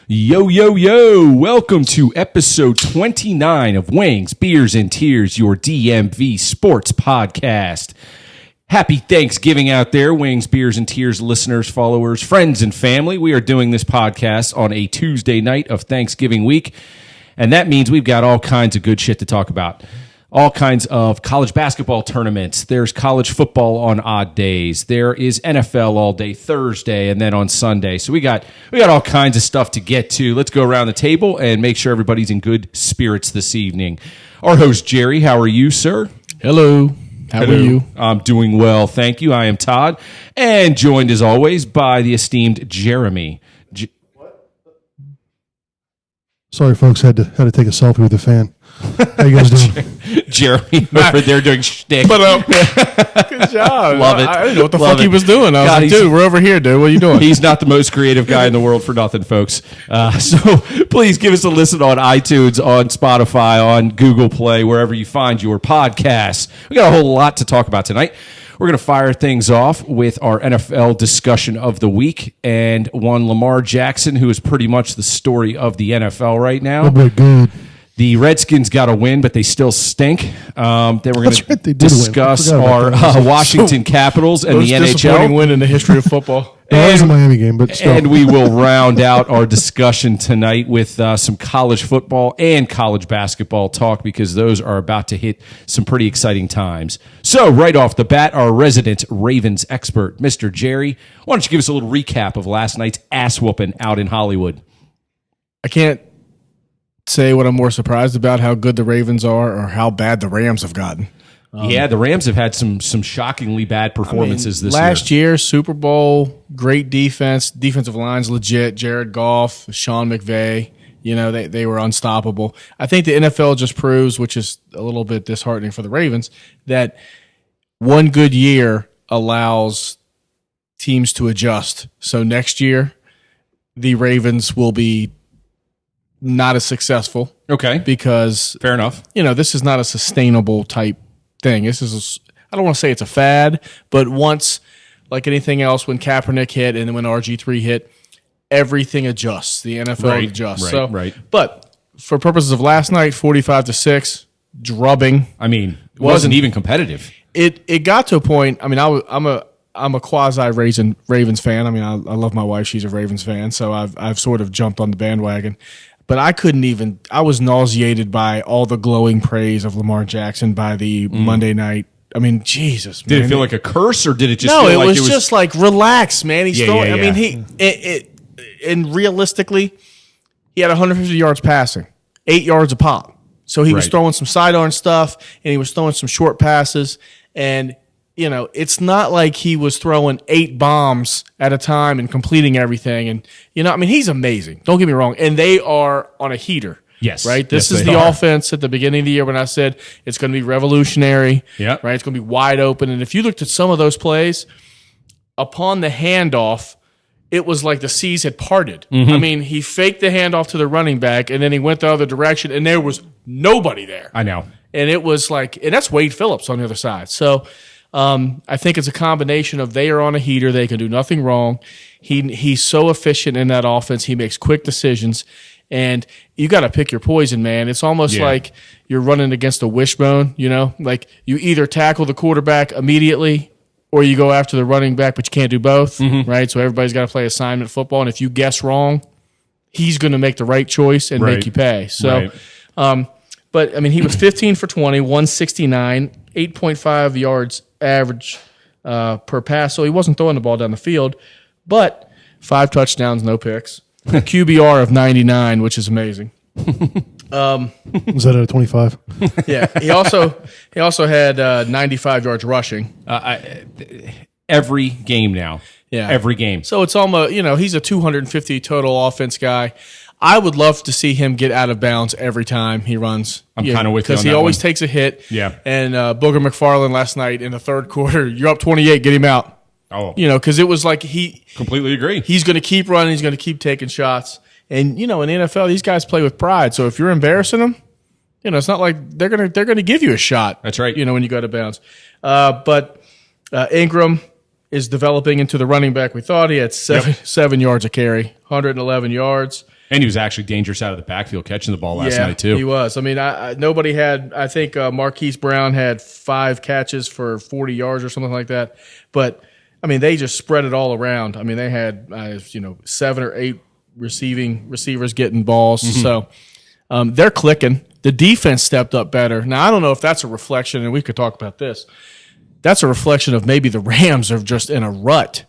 Yo, yo, yo. Welcome to episode 29 of Wings, Beers, and Tears, your DMV sports podcast. Happy Thanksgiving out there, Wings, Beers, and Tears listeners, followers, friends, and family. We are doing this podcast on a Tuesday night of Thanksgiving week, and that means we've got all kinds of good shit to talk about. All kinds of college basketball tournaments. There's college football on odd days. There is NFL all day Thursday and then on Sunday. So we got all kinds of stuff to get to. Let's go around the table and make sure everybody's in good spirits this evening. Our host, Jerry, how are you, sir? Hello. How are you? I'm doing well, thank you. I am Todd, and joined as always by the esteemed Jeremy. Sorry, folks, had to take a selfie with the fan. How you guys doing? Jeremy over there doing shtick. Good job. Love it. I didn't know what the Love fuck it. he was doing. I was God, like, dude, we're over here, dude. What are you doing? He's not the most creative guy in the world for nothing, folks. So please give us a listen on iTunes, on Spotify, on Google Play, wherever you find your podcasts. We got a whole lot to talk about tonight. We're going to fire things off with our NFL discussion of the week and one Lamar Jackson, who is pretty much the story of the NFL right now. Oh, good. The Redskins got a win, but they still stink. Then we're going That's right, they to did discuss win. I our forgot about that. Washington Capitals and Most the disappointing NHL. win in the history of football. That was a Miami game, but still. And we will round out our discussion tonight with some college football and college basketball talk, because those are about to hit some pretty exciting times. So right off the bat, our resident Ravens expert, Mr. Jerry, why don't you give us a little recap of last night's ass whooping out in Hollywood? I can't say what I'm more surprised about, how good the Ravens are or how bad the Rams have gotten. Yeah, the Rams have had some shockingly bad performances this year. Last year, Super Bowl, great defense. Defensive line's legit. Jared Goff, Sean McVay, they were unstoppable. I think the NFL just proves, which is a little bit disheartening for the Ravens, that one good year allows teams to adjust. So next year, the Ravens will be not as successful. Okay. Because Fair enough. This is not a sustainable type thing. This is I don't want to say it's a fad, but once, like anything else, when Kaepernick hit and then when RG3 hit, everything adjusts. The NFL adjusts. Right. But for purposes of last night, 45-6, drubbing. I mean, it wasn't even competitive. It got to a point. I mean, I'm a quasi Ravens fan. I mean, I love my wife; she's a Ravens fan, so I've sort of jumped on the bandwagon. But I couldn't even. I was nauseated by all the glowing praise of Lamar Jackson by the Monday night. I mean, Jesus, man. Did it feel like a curse, or did it just no? feel It like was just like relax, man. He's throwing. yeah. I mean, and realistically, he had 150 yards passing, 8 yards a pop. So he was Right. throwing some sidearm stuff, and he was throwing some short passes, and it's not like he was throwing 8 bombs at a time and completing everything. And, I mean, he's amazing. Don't get me wrong. And they are on a heater. Yes. Right? This Yes, is they the are. offense at the beginning of the year when I said it's going to be revolutionary. Yeah. Right? It's going to be wide open. And if you looked at some of those plays, upon the handoff, it was like the seas had parted. Mm-hmm. I mean, he faked the handoff to the running back, and then he went the other direction, and there was nobody there. I know. And it was like, and that's Wade Phillips on the other side. So I think it's a combination of they are on a heater. They can do nothing wrong. He's so efficient in that offense. He makes quick decisions. And you got to pick your poison, man. It's almost like you're running against a wishbone, like you either tackle the quarterback immediately or you go after the running back, but you can't do both, right? So everybody's got to play assignment football. And if you guess wrong, he's going to make the right choice and make you pay. So, but I mean, he was 15 for 20, 169, 8.5 yards average per pass. So he wasn't throwing the ball down the field, but 5 touchdowns, no picks. A QBR of 99, which is amazing. Was that at a 25? Yeah. He also had 95 yards rushing. Every game now. Yeah. Every game. So it's almost, he's a 250 total offense guy. I would love to see him get out of bounds every time he runs. I'm kind of with you on because he that always one. takes a hit. Yeah. And Booger McFarland last night in the third quarter, you're up 28, get him out. Oh, Because it was like completely agree. he's going to keep running, he's going to keep taking shots. And in the NFL, these guys play with pride. So if you're embarrassing them, it's not like they're gonna give you a shot. That's right. When you go to bounds. But Ingram is developing into the running back we thought. He had seven yards a carry, 111 yards. And he was actually dangerous out of the backfield catching the ball last night, too. He was. I mean, nobody had, I think Marquise Brown had 5 catches for 40 yards or something like that. But, I mean, they just spread it all around. I mean, they had, 7 or 8 receivers getting balls. Mm-hmm. So they're clicking. The defense stepped up better. Now, I don't know if that's a reflection, and we could talk about this. That's a reflection of maybe the Rams are just in a rut.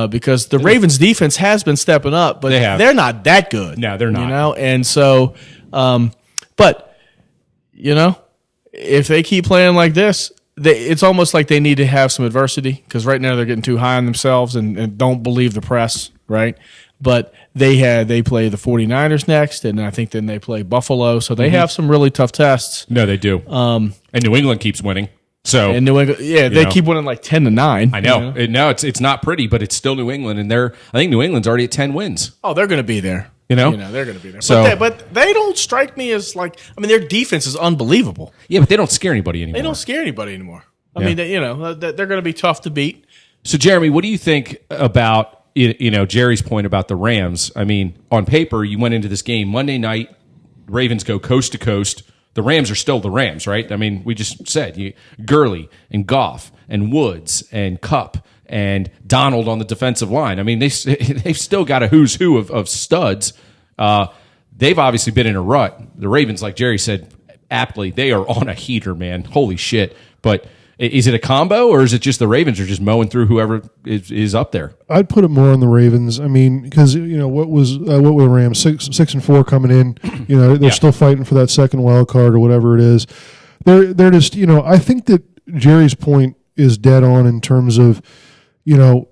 Because the Ravens defense has been stepping up, but they're not that good. No, they're not. And so, but if they keep playing like this, it's almost like they need to have some adversity because right now they're getting too high on themselves and don't believe the press, right? But they play the 49ers next, and I think then they play Buffalo, so they have some really tough tests. No, they do. And New England keeps winning. So and New England, they keep winning like 10-9. I know. No, it's not pretty, but it's still New England, and I think New England's already at 10 wins. Oh, they're going to be there. They're going to be there. So, but they don't strike me as like. I mean, their defense is unbelievable. Yeah, but they don't scare anybody anymore. They don't scare anybody anymore. I mean, they're going to be tough to beat. So, Jeremy, what do you think about Jerry's point about the Rams? I mean, on paper, you went into this game Monday night. Ravens go coast to coast. The Rams are still the Rams, right? I mean, we just said Gurley and Goff and Woods and Kupp and Donald on the defensive line. I mean, they've still got a who's who of studs. They've obviously been in a rut. The Ravens, like Jerry said aptly, they are on a heater, man. Holy shit. But is it a combo or is it just the Ravens are just mowing through whoever is up there? I'd put it more on the Ravens. I mean, because what were the Rams 6-4 coming in? They're still fighting for that second wild card or whatever it is. They're just I think that Jerry's point is dead on in terms of 1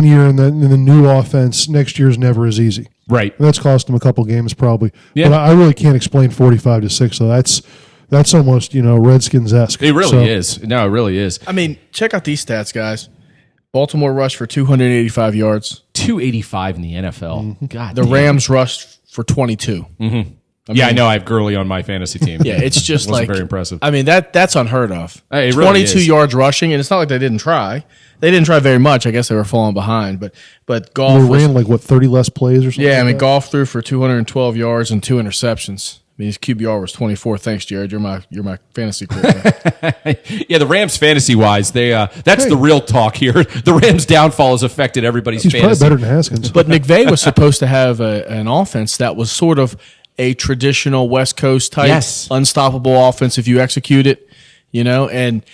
year and then the new offense next year's never as easy. Right, and that's cost them a couple games probably. Yeah, but I really can't explain 45-6. So that's almost Redskins-esque. It really is. No, it really is. I mean, check out these stats, guys. Baltimore rushed for 285 yards. 285 in the NFL. Mm-hmm. God, the Rams rushed for 22. Mm-hmm. I know. I have Gurley on my fantasy team. Yeah, it's just like very impressive. I mean, that's unheard of. It 22 really yards rushing, and it's not like they didn't try. They didn't try very much. I guess they were falling behind. But Goff ran 30 less plays or something. Yeah, I mean, Goff threw for 212 yards and 2 interceptions. I mean, his QBR was 24. Thanks, Jared. You're my fantasy quarterback. Yeah, the Rams fantasy wise, that's the real talk here. The Rams downfall has affected everybody's fantasy. He's probably better than Haskins. But McVay was supposed to have an offense that was sort of a traditional West Coast type, unstoppable offense if you execute it, And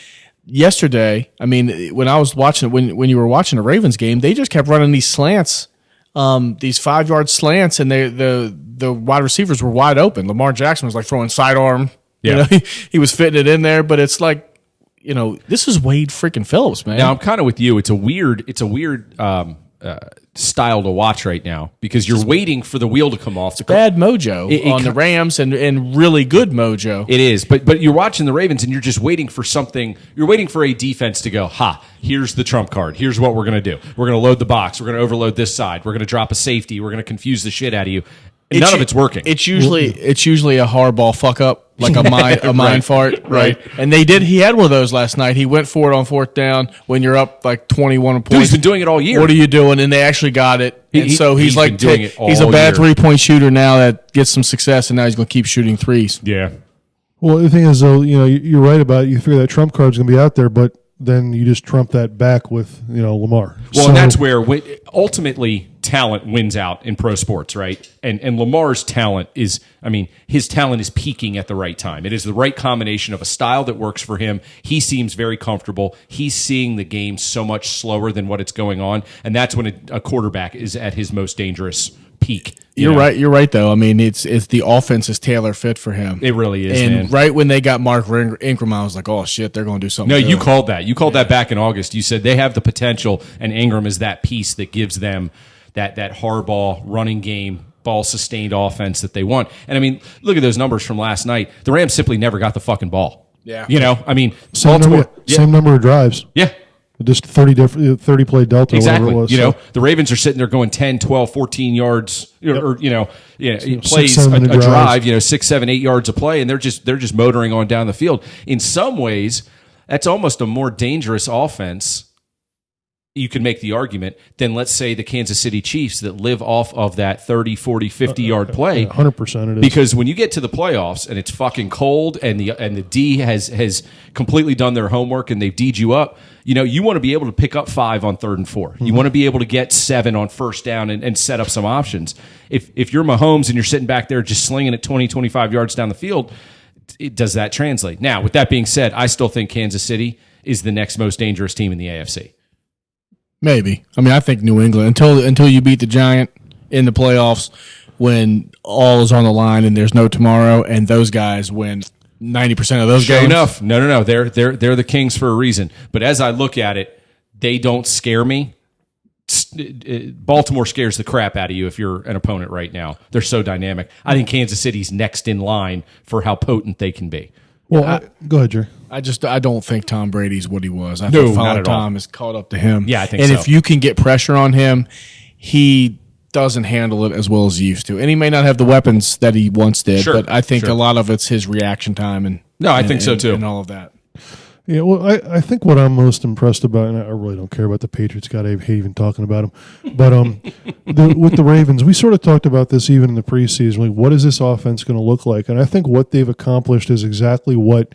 yesterday, I mean, when I was watching when you were watching the Ravens game, they just kept running these slants. These 5-yard slants, and the wide receivers were wide open. Lamar Jackson was like throwing sidearm. Yeah. He was fitting it in there, but it's like, this is Wade freaking Phillips, man. Now I'm kind of with you. It's a weird style to watch right now because you're waiting for the wheel to come off. Bad mojo on the Rams and really good mojo. It is, but you're watching the Ravens and you're just waiting for something. You're waiting for a defense to go, here's the trump card. Here's what we're going to do. We're going to load the box. We're going to overload this side. We're going to drop a safety. We're going to confuse the shit out of you. None of it's working. It's usually a hardball fuck up, like a mind fart, right? And he had one of those last night. He went for it on 4th down when you're up like 21 points. Dude, he's been doing it all year. What are you doing? And they actually got it. And so he's like doing it all he's a bad year. 3-point shooter now that gets some success, and now he's going to keep shooting threes. Yeah. Well, the thing is, though, you're right about it. You figure that trump card's going to be out there, but then you just trump that back with Lamar. Well, and that's where ultimately talent wins out in pro sports, right? And Lamar's talent is, his talent is peaking at the right time. It is the right combination of a style that works for him. He seems very comfortable. He's seeing the game so much slower than what it's going on, and that's when a quarterback is at his most dangerous peak. You're right. You're right, though. I mean, it's the offense is tailor fit for him. It really is. And man. Right when they got Mark Ingram, I was like, "Oh shit, they're going to do something." No, you called that. You called that back in August. You said they have the potential, and Ingram is that piece that gives them that hardball running game, ball sustained offense that they want. And look at those numbers from last night. The Rams simply never got the fucking ball. Yeah. Same number of drives. Yeah. Just 30 play delta. Exactly. Or whatever it was, the Ravens are sitting there going 10, 12, 14 yards, or plays 6-7 a drive, 6, 7, 8 yards a play, and they're just motoring on down the field. In some ways, that's almost a more dangerous offense you can make the argument, then let's say the Kansas City Chiefs that live off of that 30, 40, 50-yard play. 100% it is. Because when you get to the playoffs and it's fucking cold and the D has completely done their homework and they've D'd you up, you want to be able to pick up 5 on 3rd and 4. You want to be able to get 7 on 1st down and set up some options. If you're Mahomes and you're sitting back there just slinging it 20, 25 yards down the field, does that translate? Now, with that being said, I still think Kansas City is the next most dangerous team in the AFC. Maybe. I mean, I think New England until you beat the Giant in the playoffs when all is on the line and there's no tomorrow, and those guys win 90% of those games. Sure enough, no, they're the Kings for a reason. But as I look at it, they don't scare me. Baltimore scares the crap out of you if you're an opponent right now. They're so dynamic. I think Kansas City's next in line for how potent they can be. Well, go ahead, Jerry. I don't think Tom Brady's what he was. I No, think not Father at all. Tom is caught up to him. Yeah, I think and so. if you can get pressure on him, he doesn't handle it as well as he used to. And he may not have the weapons that he once did, Sure, but I think sure. a lot of it's his reaction time and I think so too. and all of that. Yeah, well, I think what I'm most impressed about, and I really don't care about the Patriots. God, I hate even talking about them. But with the Ravens, we sort of talked about this even in the preseason. Like, what is this offense going to look like? And I think what they've accomplished is exactly what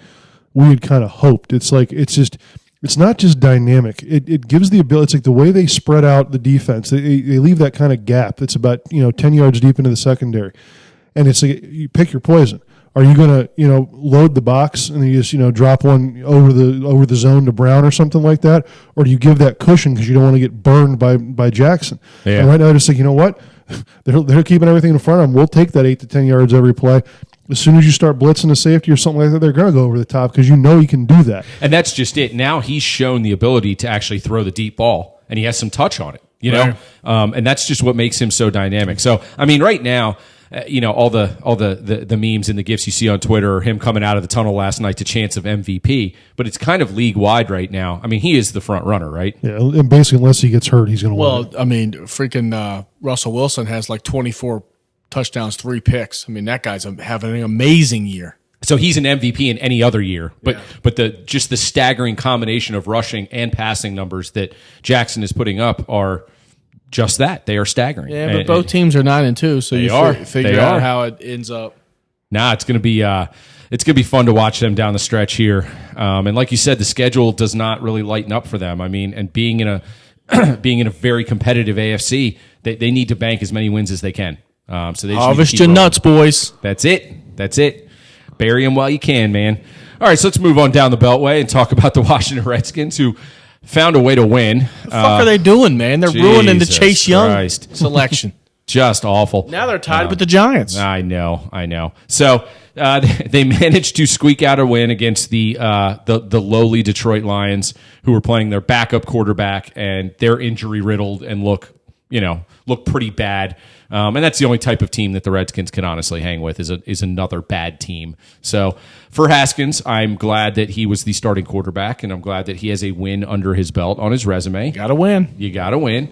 we had kind of hoped. It's like it's not just dynamic. It gives the ability. It's like the way they spread out the defense. They leave that kind of gap that's about 10 yards deep into the secondary, and it's like you pick your poison. Are you going to, load the box and then you just, drop one over the zone to Brown or something like that? Or do you give that cushion because you don't want to get burned by Jackson? Yeah. And right now I just think, you know what? They're keeping everything in front of them. We'll take that 8 to 10 yards every play. As soon as you start blitzing a safety or something like that, they're going to go over the top because you can do that. And that's just it. Now he's shown the ability to actually throw the deep ball, and he has some touch on it, Right. And that's just what makes him so dynamic. So, I mean, right now, all the memes and the gifs you see on Twitter are him coming out of the tunnel last night to chance of MVP, but it's kind of league wide right now. I mean, he is the front runner, right? Yeah, and basically, unless he gets hurt, he's going to win. Well, I mean, freaking Russell Wilson has like 24 touchdowns, 3 picks. I mean, that guy's having an amazing year. So he's an MVP in any other year, but the staggering combination of rushing and passing numbers that Jackson is putting up are just that. They are staggering. Yeah, but both teams are 9-2, so you figure out how it ends up. Nah, it's gonna be fun to watch them down the stretch here. And like you said, the schedule does not really lighten up for them. I mean, and being in a very competitive AFC, they need to bank as many wins as they can. So they just Harvest need to your keep nuts, boys. That's it. Bury them while you can, man. All right, so let's move on down the Beltway and talk about the Washington Redskins, who found a way to win. What the fuck are they doing, man? They're ruining the Chase Young Christ. selection. Just awful. Now they're tied with the Giants. I know. So they managed to squeak out a win against the lowly Detroit Lions, who were playing their backup quarterback, and they're injury riddled and look pretty bad. And that's the only type of team that the Redskins can honestly hang with is another bad team. So for Haskins, I'm glad that he was the starting quarterback, and I'm glad that he has a win under his belt on his resume. Got to win. You got to win.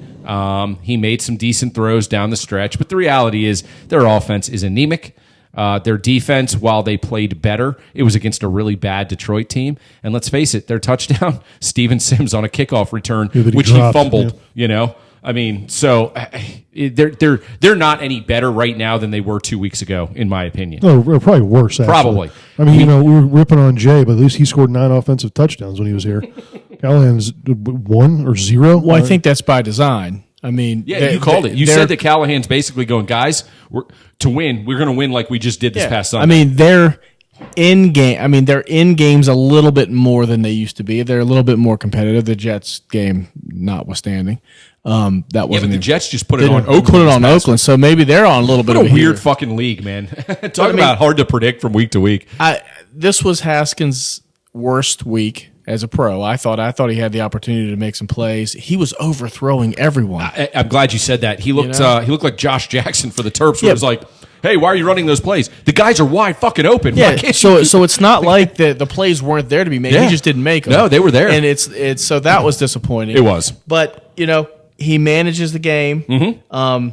He made some decent throws down the stretch, but the reality is their offense is anemic. Their defense, while they played better, it was against a really bad Detroit team. And let's face it, their touchdown, Steven Sims on a kickoff return, which he fumbled, I mean, so they're not any better right now than they were 2 weeks ago, in my opinion. No, probably worse, actually. Probably. I mean, we were ripping on Jay, but at least he scored 9 offensive touchdowns when he was here. Callahan's 1 or 0. Well, I think that's by design. I mean, yeah, you called it. You said that Callahan's basically going, guys, we're going to win like we just did this past Sunday. I mean, they're in games a little bit more than they used to be. They're a little bit more competitive. The Jets game notwithstanding. That wasn't. Yeah, but the Jets just put it on Oakland. Put it on Oakland, so maybe they're on a little bit of a weird fucking league, man. Talk about hard to predict from week to week. This was Haskins' worst week as a pro. I thought he had the opportunity to make some plays. He was overthrowing everyone. I'm glad you said that. He looked like Josh Jackson for the Terps. Where it was like, hey, why are you running those plays? The guys are wide fucking open. Yeah, so it's not like the plays weren't there to be made. Yeah. He just didn't make them. No, they were there, and it's so that was disappointing. It was, but he manages the game. Mm-hmm.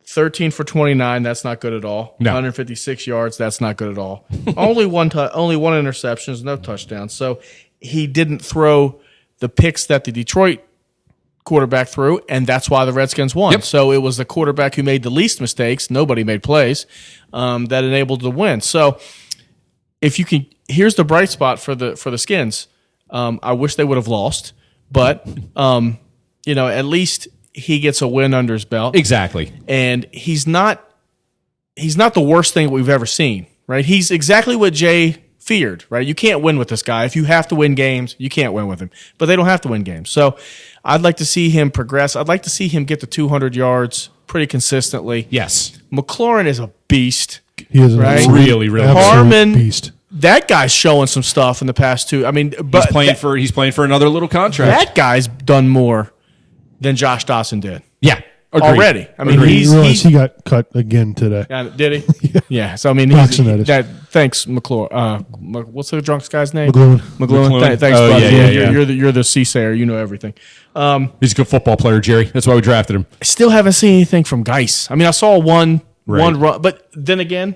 13 for 29. That's not good at all. No. 156 yards. That's not good at all. only one interception, no touchdowns. So he didn't throw the picks that the Detroit quarterback threw, and that's why the Redskins won. Yep. So it was the quarterback who made the least mistakes. Nobody made plays that enabled the win. So if you can, here's the bright spot for the Skins. I wish they would have lost, but at least he gets a win under his belt. Exactly. And he's not the worst thing we've ever seen, right? He's exactly what Jay feared, right? You can't win with this guy. If you have to win games, you can't win with him. But they don't have to win games. So I'd like to see him progress. I'd like to see him get to 200 yards pretty consistently. Yes. McLaurin is a beast. He is right? Really, really absolute Harmon, beast. That guy's showing some stuff in the past two. I mean, but he's playing for another little contract. that guy's done more than Josh Dawson did. Yeah. Agreed. Already. I mean, he got cut again today. Did he? Yeah. So I mean, thanks, McClure. What's the drunk guy's name? McLuhan. Thanks, Oh, buddy. yeah. You're the Seasayer. You know everything. He's a good football player, Jerry. That's why we drafted him. I still haven't seen anything from Geis. I mean, I saw one run, but then again,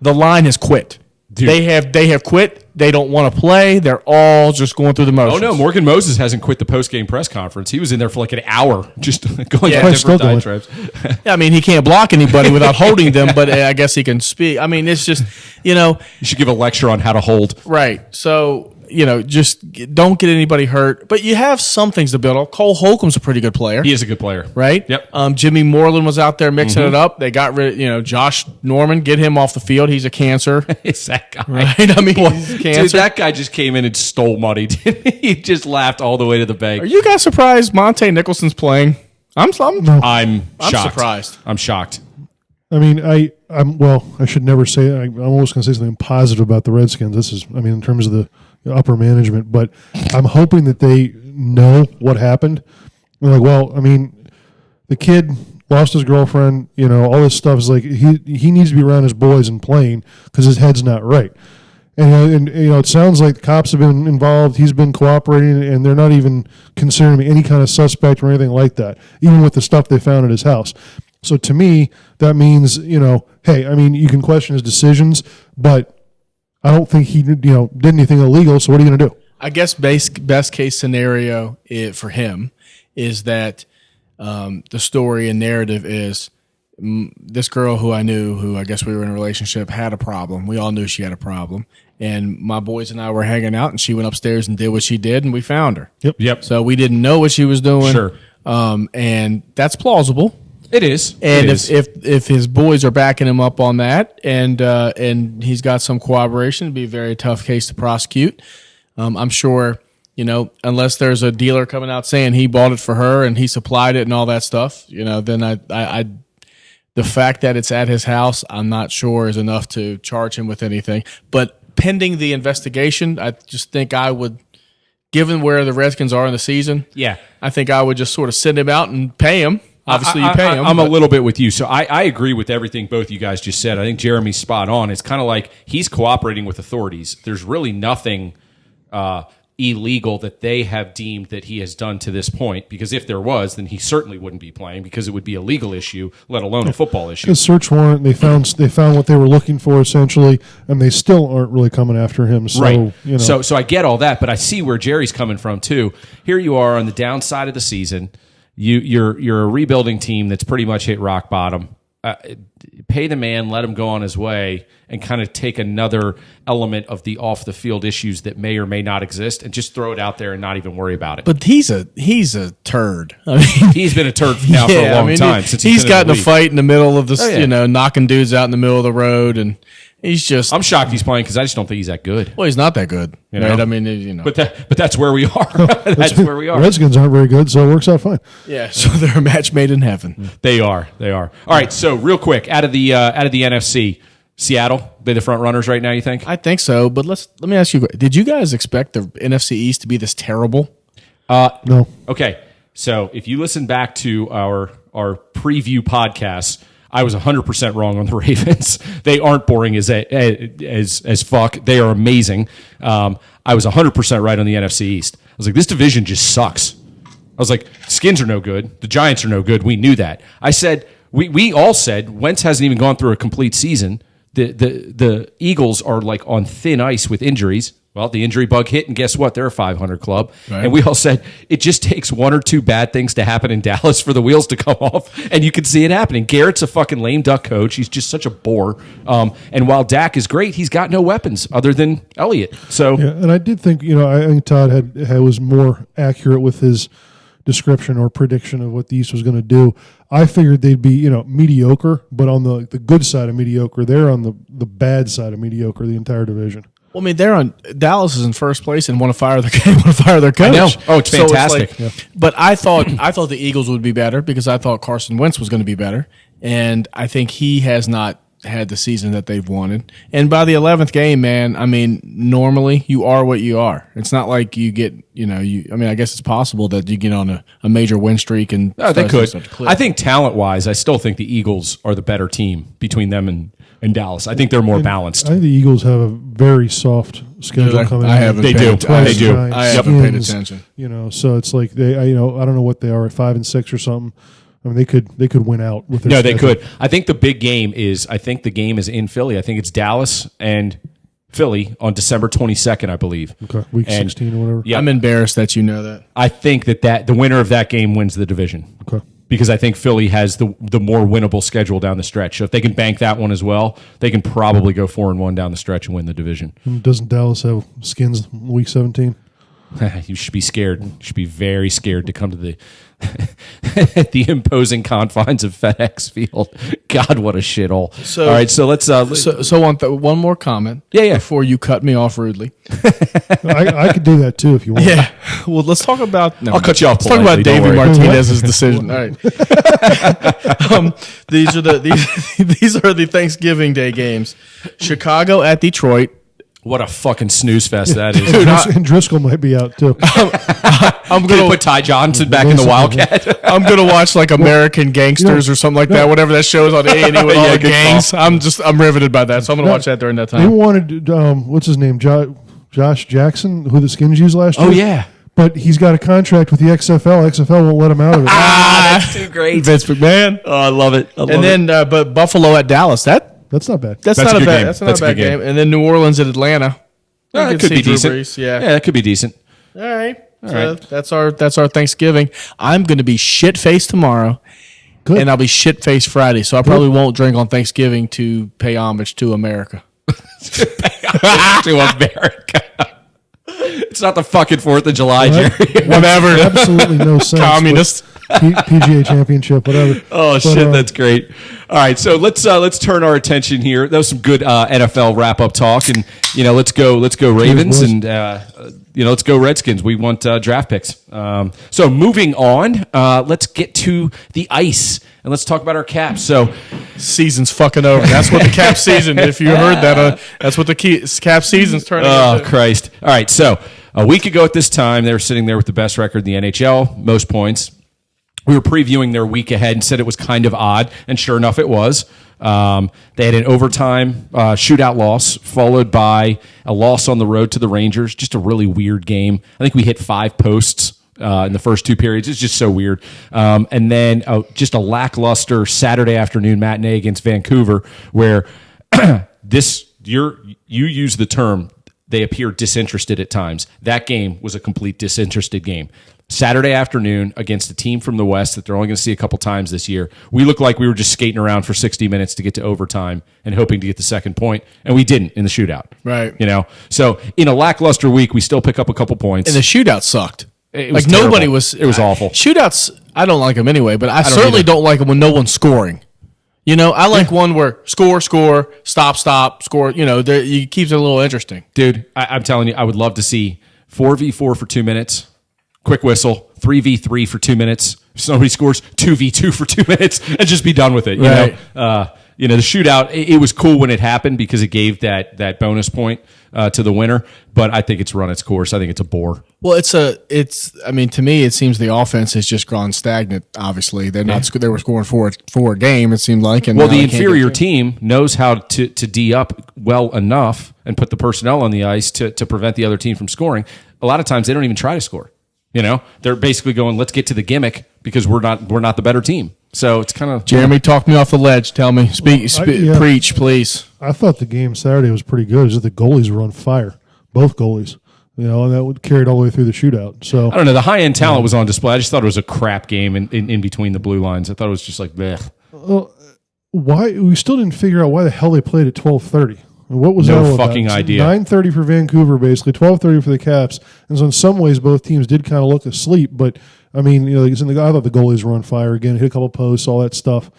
the line has quit. Dude. They have quit. They don't want to play. They're all just going through the motions. Oh no, Morgan Moses hasn't quit the post-game press conference. He was in there for like an hour just going Yeah. on Still different going. diatribes. I mean, he can't block anybody without holding them, but I guess he can speak. I mean, it's just, You should give a lecture on how to hold. right. So, just don't get anybody hurt. But you have some things to build on. Cole Holcomb's a pretty good player. He is a good player. Right? Yep. Jimmy Moreland was out there mixing it up. They got rid Josh Norman, get him off the field. He's a cancer. It's that guy. Right? I mean, he's a cancer. Dude, that guy just came in and stole money. He just laughed all the way to the bank. Are you guys surprised Monte Nicholson's playing? I'm shocked. I'm surprised. I'm shocked. I mean, I should never say it. I'm almost going to say something positive about the Redskins. This is, in terms of the upper management, but I'm hoping that they know what happened. They're like, the kid lost his girlfriend, all this stuff is like, he needs to be around his boys and playing because his head's not right. And it sounds like the cops have been involved. He's been cooperating, and they're not even considering him any kind of suspect or anything like that, even with the stuff they found at his house. So to me, that means, hey, you can question his decisions, but I don't think he, did anything illegal. So what are you going to do? I guess best case scenario for him is that the story and narrative is this girl who I knew, who I guess we were in a relationship, had a problem. We all knew she had a problem. And my boys and I were hanging out, and she went upstairs and did what she did, and we found her. Yep. So we didn't know what she was doing. Sure. And that's plausible. It is. And if his boys are backing him up on that, and he's got some cooperation, it'd be a very tough case to prosecute. I'm sure, unless there's a dealer coming out saying he bought it for her and he supplied it and all that stuff, then I the fact that it's at his house, I'm not sure is enough to charge him with anything. But pending the investigation, I just think I would, given where the Redskins are in the season, I think I would just sort of send him out and pay him. Obviously, you pay him. I'm a little bit with you. So I agree with everything both you guys just said. I think Jeremy's spot on. It's kind of like he's cooperating with authorities. There's really nothing illegal that they have deemed that he has done to this point, because if there was, then he certainly wouldn't be playing, because it would be a legal issue, let alone a football issue. The search warrant, they found what they were looking for essentially, and they still aren't really coming after him. So, right. So I get all that, but I see where Jerry's coming from too. Here you are on the downside of the season. You're a rebuilding team that's pretty much hit rock bottom. Pay the man, let him go on his way, and kind of take another element of the off the field issues that may or may not exist, and just throw it out there and not even worry about it. But he's a turd. I mean, he's been a turd now for a long time. Since he's gotten a fight in the middle of this, Oh, yeah. knocking dudes out in the middle of the road, and he's just. I'm shocked he's playing, because I just don't think he's that good. Well, he's not that good, right? I mean, But that's where we are. That's where we are. Redskins aren't very good, so it works out fine. Yeah, so they're a match made in heaven. They are. All right. So real quick, out of the NFC, Seattle, they the front runners right now, you think? I think so, but let me ask you: did you guys expect the NFC East to be this terrible? No. Okay. So if you listen back to our preview podcasts, I was 100% wrong on the Ravens. They aren't boring as fuck. They are amazing. I was 100% right on the NFC East. I was like, this division just sucks. I was like, Skins are no good. The Giants are no good. We knew that. I said, we all said, Wentz hasn't even gone through a complete season. The Eagles are like on thin ice with injuries. Well, the injury bug hit, and guess what? They're a 500 club. Right. And we all said it just takes one or two bad things to happen in Dallas for the wheels to come off, and you can see it happening. Garrett's a fucking lame duck coach. He's just such a bore. And while Dak is great, he's got no weapons other than Elliott. So, yeah, and I did think, I think Todd was more accurate with his description or prediction of what the East was going to do. I figured they'd be, mediocre, but on the good side of mediocre. They're on the bad side of mediocre, the entire division. Well, I mean, Dallas is in first place and want to fire their coach. I know. Oh, it's fantastic. But I thought the Eagles would be better because I thought Carson Wentz was going to be better, and I think he has not had the season that they've wanted. And by the 11th game, man, I mean, normally you are what you are. It's not like you get, I guess it's possible that you get on a major win streak and they could. I think talent-wise, I still think the Eagles are the better team between them and Dallas. I think they're more balanced. I think the Eagles have a very soft schedule coming. I haven't. They do. They do. I haven't paid attention. So it's like I don't know what they are at 5-6 or something. I mean, they could win out with their schedule. They could. I think the big game is. I think the game is in Philly. I think it's Dallas and Philly on December 22nd, I believe. Okay, week 16 or whatever. Yeah, I'm embarrassed that you know that. I think that the winner of that game wins the division. Okay. Because I think Philly has the more winnable schedule down the stretch. So if they can bank that one as well, they can probably go 4-1 down the stretch and win the division. And doesn't Dallas have Skins week 17? You should be scared. You should be very scared to come to the the imposing confines of FedEx Field. God, what a shithole. So, all right, so let's. One more comment. Yeah. Before you cut me off rudely. I could do that too if you want. Yeah. Well, let's talk about. I'll cut you off. Let's talk about David Martinez's decision. All right. These are the Thanksgiving Day games. Chicago at Detroit. What a fucking snooze fest that is. Dude, and Driscoll might be out too. I'm going to put Ty Johnson back in the Wildcat. I'm going to watch like American Gangsters or something like that, whatever that show is on A&E with all the gangs. I'm riveted by that, so I'm going to watch that during that time. They wanted, what's his name, Josh Jackson, who the Skins used last year. Oh, yeah. But he's got a contract with the XFL. XFL won't let him out of it. That's too great. Vince McMahon. Oh, I love it. But Buffalo at Dallas, that's not bad. That's not a bad game. That's not a bad game. And then New Orleans at Atlanta. That could be decent. Yeah, that could be decent. All right. That's our Thanksgiving. I'm going to be shit faced tomorrow, and I'll be shit faced Friday. So I probably won't drink on Thanksgiving to pay homage to America. To America. It's not the fucking 4th of July, Jerry. Whatever. Absolutely no sense. Communist. PGA Championship, whatever. Oh shit, that's great. All right, so let's turn our attention here. That was some good NFL wrap up talk, and let's go Ravens, and let's go Redskins. We want draft picks. So moving on, let's get to the ice, and let's talk about our caps. So season's fucking over. That's what the cap season. If you heard that, that's what the cap season's turning. Oh Christ! All right, so a week ago at this time, they were sitting there with the best record in the NHL, most points. We were previewing their week ahead and said it was kind of odd, and sure enough, it was. They had an overtime shootout loss, followed by a loss on the road to the Rangers. Just a really weird game. I think we hit 5 posts in the first 2 periods. It's just so weird. And then just a lackluster Saturday afternoon matinee against Vancouver, where you use the term, they appear disinterested at times. That game was a complete disinterested game. Saturday afternoon against a team from the West that they're only going to see a couple times this year. We looked like we were just skating around for 60 minutes to get to overtime and hoping to get the second point, and we didn't in the shootout. Right. So in a lackluster week, we still pick up a couple points. And the shootout sucked. It was terrible. Nobody was. It was awful. Shootouts, I don't like them anyway, but I certainly don't like them when no one's scoring. I like one where score, stop, score. It keeps it a little interesting. Dude, I'm telling you, I would love to see 4v4 for 2 minutes. Quick whistle, 3v3 for 2 minutes. If somebody scores, 2v2 for 2 minutes, and just be done with it. Right. The shootout, it was cool when it happened because it gave that bonus point to the winner. But I think it's run its course. I think it's a bore. Well, to me, it seems the offense has just gone stagnant. Obviously, they were scoring four a game. It seemed like, and the inferior team knows how to D up well enough and put the personnel on the ice to prevent the other team from scoring. A lot of times, they don't even try to score. They're basically going, let's get to the gimmick because we're not the better team. So it's kind of Jeremy, talk me off the ledge. Tell me, preach, please. I thought the game Saturday was pretty good. It's just the goalies were on fire. both goalies. And that would carry it all the way through the shootout. So I don't know. The high end talent was on display. I just thought it was a crap game in between the blue lines. I thought it was just like bleh. Why we still didn't figure out why the hell they played at 12:30. What was no that all fucking about? idea. 9:30 for Vancouver, basically 12:30 for the Caps, and so in some ways both teams did kind of look asleep. But I mean, I thought the goalies were on fire again. Hit a couple posts, all that stuff.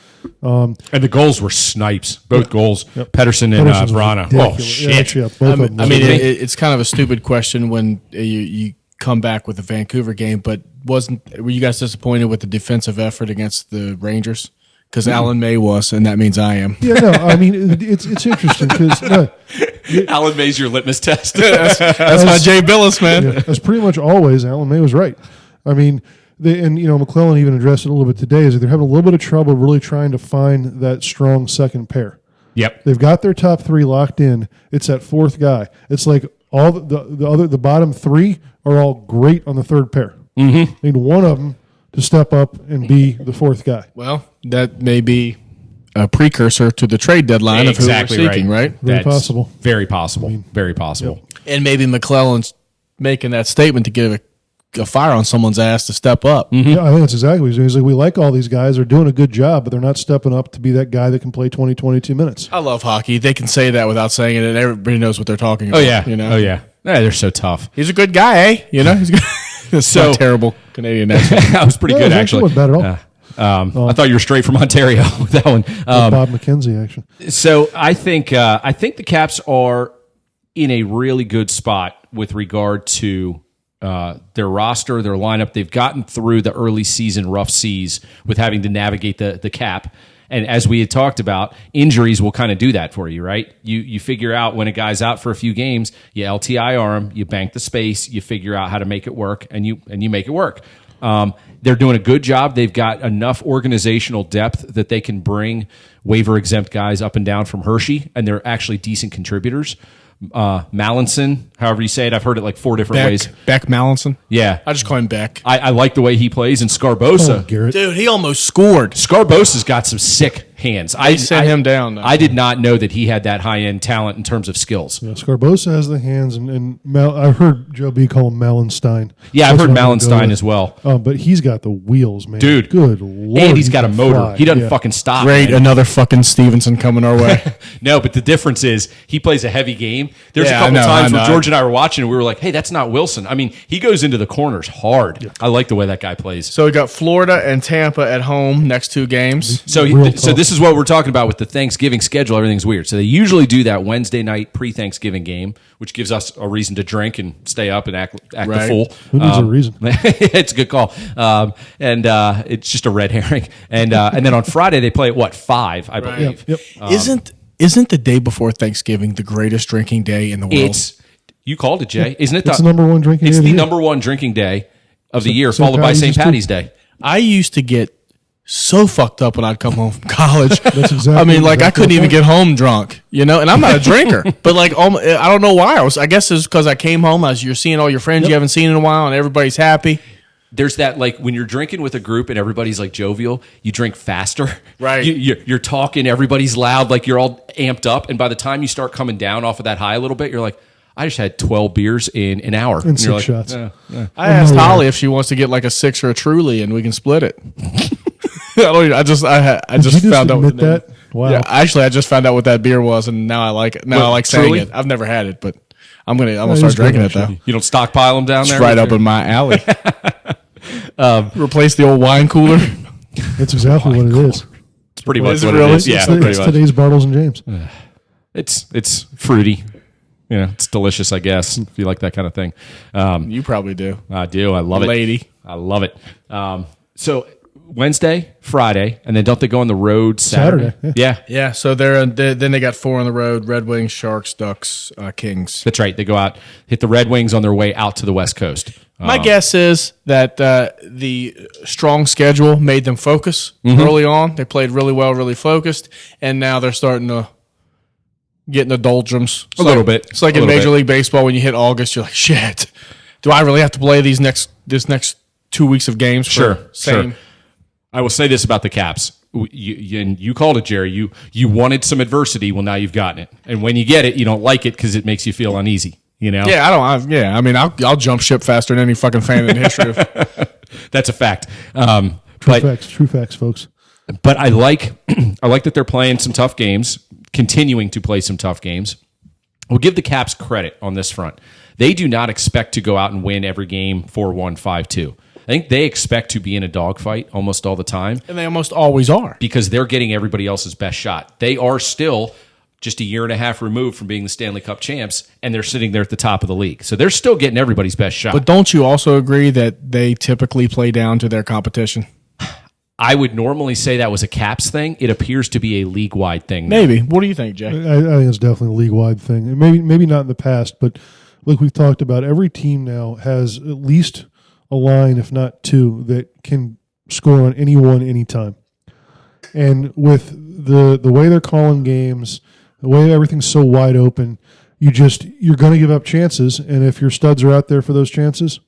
And the goals were snipes. Both goals. Yep. Pedersen and Vrana. Oh shit! Yeah, both of them. It's kind of a stupid question when you come back with the Vancouver game, but were you guys disappointed with the defensive effort against the Rangers? Because Alan May was, and that means I am. Yeah, no, I mean it's interesting because Alan May's your litmus test. That's my Jay Billis, man. Yeah, as pretty much always, Alan May was right. I mean, McClellan even addressed it a little bit today. Is that they're having a little bit of trouble really trying to find that strong second pair. Yep, they've got their top three locked in. It's that fourth guy. It's like all the bottom three are all great on the third pair. Mm-hmm. Need one of them to step up and be the fourth guy. Well, that may be a precursor to the trade deadline of who we're seeking, right? Very possible. Very possible. Very possible. Yep. And maybe McClellan's making that statement to give a fire on someone's ass to step up. Mm-hmm. Yeah, I think that's exactly what he's doing. He's like, we like all these guys. They're doing a good job, but they're not stepping up to be that guy that can play 20, 22 minutes. I love hockey. They can say that without saying it, and everybody knows what they're talking about. Oh, yeah. Oh, yeah. They're so tough. He's a good guy, eh? He's good. So not terrible Canadian accent. That was pretty good, actually. Wasn't bad at all. I thought you were straight from Ontario with that one. Bob McKenzie action. So I think the Caps are in a really good spot with regard to their roster, their lineup. They've gotten through the early season rough seas with having to navigate the cap. And as we had talked about, injuries will kind of do that for you, right? You figure out when a guy's out for a few games, you LTIR him, you bank the space, you figure out how to make it work, and you make it work. They're doing a good job. They've got enough organizational depth that they can bring waiver exempt guys up and down from Hershey, and they're actually decent contributors. Mallinson, however you say it, I've heard it like four different ways. Beck Mallinson? Yeah. I just call him Beck. I like the way he plays, and Scarbosa. Garrett. Dude, he almost scored. Scarbosa's got some sick hands. I sent him down. I did not know that he had that high-end talent in terms of skills. Yeah, Scarbosa has the hands, and I've heard Joe B call him Mallenstein. Yeah, I've heard Mallenstein as well. But he's got the wheels, man. Dude. Good Lord. And he's got a motor. fly. He doesn't fucking stop. Great, man. another fucking Stevenson coming our way. No, but the difference is he plays a heavy game. There's Yeah, a couple I know, times I where know. George and I were watching and we were like, hey, that's not Wilson. I mean, he goes into the corners hard. Yeah. I like the way that guy plays. So we got Florida and Tampa at home next two games. So Real so tough. this is what we're talking about with the Thanksgiving schedule. Everything's weird. So they usually do that Wednesday night pre-Thanksgiving game, which gives us a reason to drink and stay up and act the Right. fool. Who needs a reason? It's a good call. And it's just a red herring. And then on Friday they play at 5, I believe. Yep. Isn't the day before Thanksgiving the greatest drinking day in the world? You called it, Jay. Isn't it It's the number one drinking It's day of the the year. number one drinking day of the year, St. followed by Patty's St. is too. Patty's Day. I used to get so fucked up when I'd come home from college. That's exactly I mean, like I exactly couldn't the even point. get home drunk, and I'm not a drinker. But like, I don't know why. I guess it's because I came home. You're seeing all your friends you haven't seen in a while, and everybody's happy. There's that, like, when you're drinking with a group and everybody's like jovial, you drink faster. Right. You're talking, everybody's loud, like you're all amped up. And by the time you start coming down off of that high a little bit, you're like, I just had 12 beers in an hour. And you're 6 like, shots. I asked Holly if she wants to get like a 6 or a Truly, and we can split it. I just Did you found out what admit the name- that? Wow. Yeah, actually, I just found out what that beer was, and now I like it. Now I like saying Truly? it. I've never had it, but I'm gonna it start is good, drinking it though. actually. You don't stockpile them down It's there? right up in my alley. Replace the old wine cooler. That's exactly what it is. It's pretty much Is it what really? it is. Yeah, It's pretty much. today's Bartles and James. It's fruity. It's delicious, I guess, if you like that kind of thing. You probably do, I do. I love it. lady. I love it. So Wednesday, Friday, and then don't they go on the road Saturday? Saturday, Yeah. Yeah, so then they got 4 on the road: Red Wings, Sharks, Ducks, Kings. That's right. They go out, hit the Red Wings on their way out to the West Coast. My guess is that the strong schedule made them focus early on. They played really well, really focused, and now they're starting to get in the doldrums. A little bit. It's like A in little Major bit. League Baseball when you hit August, you're like, shit, do I really have to play this next 2 weeks of games? Sure, Same. sure. I will say this about the Caps. You called it, Jerry. You wanted some adversity. Well, now you've gotten it. And when you get it, you don't like it because it makes you feel uneasy. Yeah, I mean, I'll jump ship faster than any fucking fan in the history of. That's a fact. True facts, folks. But I like that they're playing some tough games, continuing to play some tough games. We'll give the Caps credit on this front. They do not expect to go out and win every game 4-1, 5-2. I think they expect to be in a dogfight almost all the time. And they almost always are. Because they're getting everybody else's best shot. They are still just a year and a half removed from being the Stanley Cup champs, and they're sitting there at the top of the league. So they're still getting everybody's best shot. But don't you also agree that they typically play down to their competition? I would normally say that was a Caps thing. It appears to be a league-wide thing now. Maybe. What do you think, Jay? I think it's definitely a league-wide thing. And maybe not in the past, but like we've talked about, every team now has at least a line, if not two, that can score on anyone, anytime. And with the way they're calling games, the way everything's so wide open, you're going to give up chances. And if your studs are out there for those chances,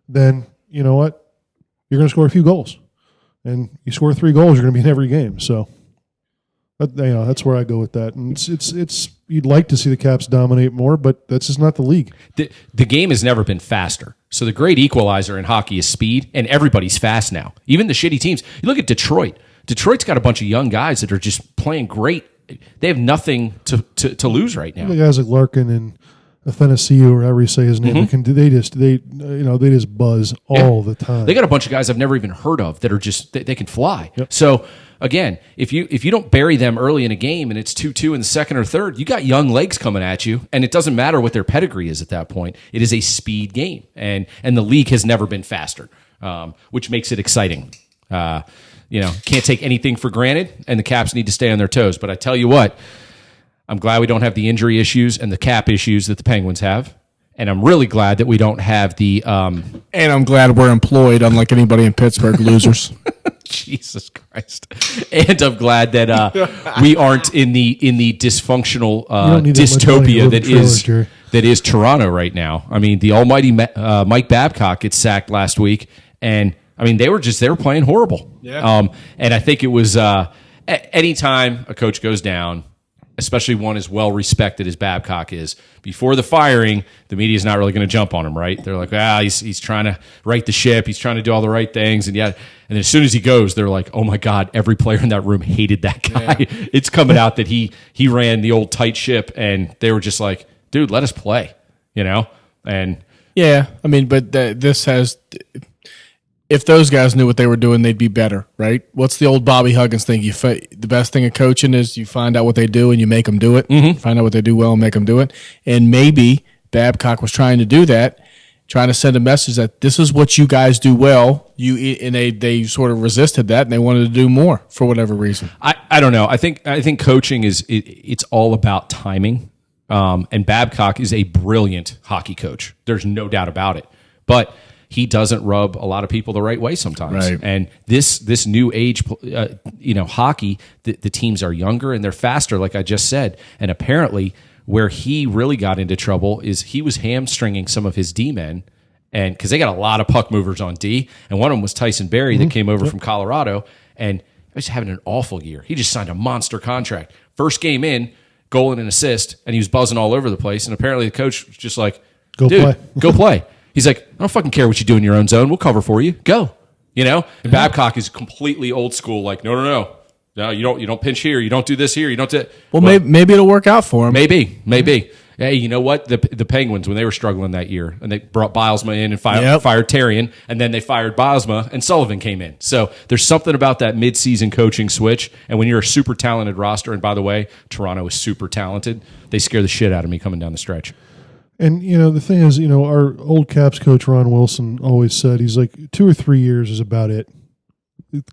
then you know what? You're going to score a few goals. And you score 3 goals, you're going to be in every game. So, that's where I go with that. And it's you'd like to see the Caps dominate more, but that's just not the league. The game has never been faster. So the great equalizer in hockey is speed, and everybody's fast now. Even the shitty teams. You look at Detroit. Detroit's got a bunch of young guys that are just playing great. They have nothing to lose right now. The guys like Larkin and Athanasiou, or however you say his name, they just buzz all the time. They got a bunch of guys I've never even heard of that are just they can fly. Yep. So again, if you don't bury them early in a game and it's 2-2 in the second or third, you got young legs coming at you, and it doesn't matter what their pedigree is at that point. It is a speed game, and the league has never been faster, which makes it exciting. Can't take anything for granted, and the Caps need to stay on their toes. But I tell you what, I'm glad we don't have the injury issues and the cap issues that the Penguins have. And I'm really glad that we don't have the... And I'm glad we're employed, unlike anybody in Pittsburgh, losers. Jesus Christ. And I'm glad that we aren't in the dysfunctional dystopia that is Toronto right now. I mean, the almighty Mike Babcock gets sacked last week, and I mean, they were playing horrible. Yeah. And I think it was anytime a coach goes down, especially one as well respected as Babcock is, before the firing, the media's not really going to jump on him, right? They're like, he's trying to right the ship, he's trying to do all the right things, and then as soon as he goes, they're like, oh my God, every player in that room hated that guy. Yeah. It's coming out that he ran the old tight ship, and they were just like, dude, let us play, And yeah, I mean, but this has. If those guys knew what they were doing, they'd be better, right? What's the old Bobby Huggins thing? The best thing of coaching is you find out what they do and you make them do it. Mm-hmm. Find out what they do well and make them do it. And maybe Babcock was trying to do that, trying to send a message that this is what you guys do well. They sort of resisted that, and they wanted to do more for whatever reason. I don't know. I think coaching it's all about timing. And Babcock is a brilliant hockey coach. There's no doubt about it. But he doesn't rub a lot of people the right way sometimes. Right. And this new age, hockey, the teams are younger and they're faster, like I just said. And apparently where he really got into trouble is he was hamstringing some of his D-men, and because they got a lot of puck movers on D, and one of them was Tyson Berry that came over from Colorado, and he was having an awful year. He just signed a monster contract. First game in, goal and an assist, and he was buzzing all over the place. And apparently the coach was just like, Dude, go play. He's like, I don't fucking care what you do in your own zone. We'll cover for you. Go. And Babcock is completely old school. Like, no, you don't pinch here. You don't do this here. You don't do. Well, maybe it'll work out for him. Maybe. Hey, you know what? The Penguins, when they were struggling that year, and they brought Bilesma in and fired Terrian, and then they fired Bilesma, and Sullivan came in. So there's something about that midseason coaching switch. And when you're a super talented roster, and by the way, Toronto is super talented, they scare the shit out of me coming down the stretch. And, the thing is, our old Caps coach, Ron Wilson, always said, he's like, 2 or 3 years is about it.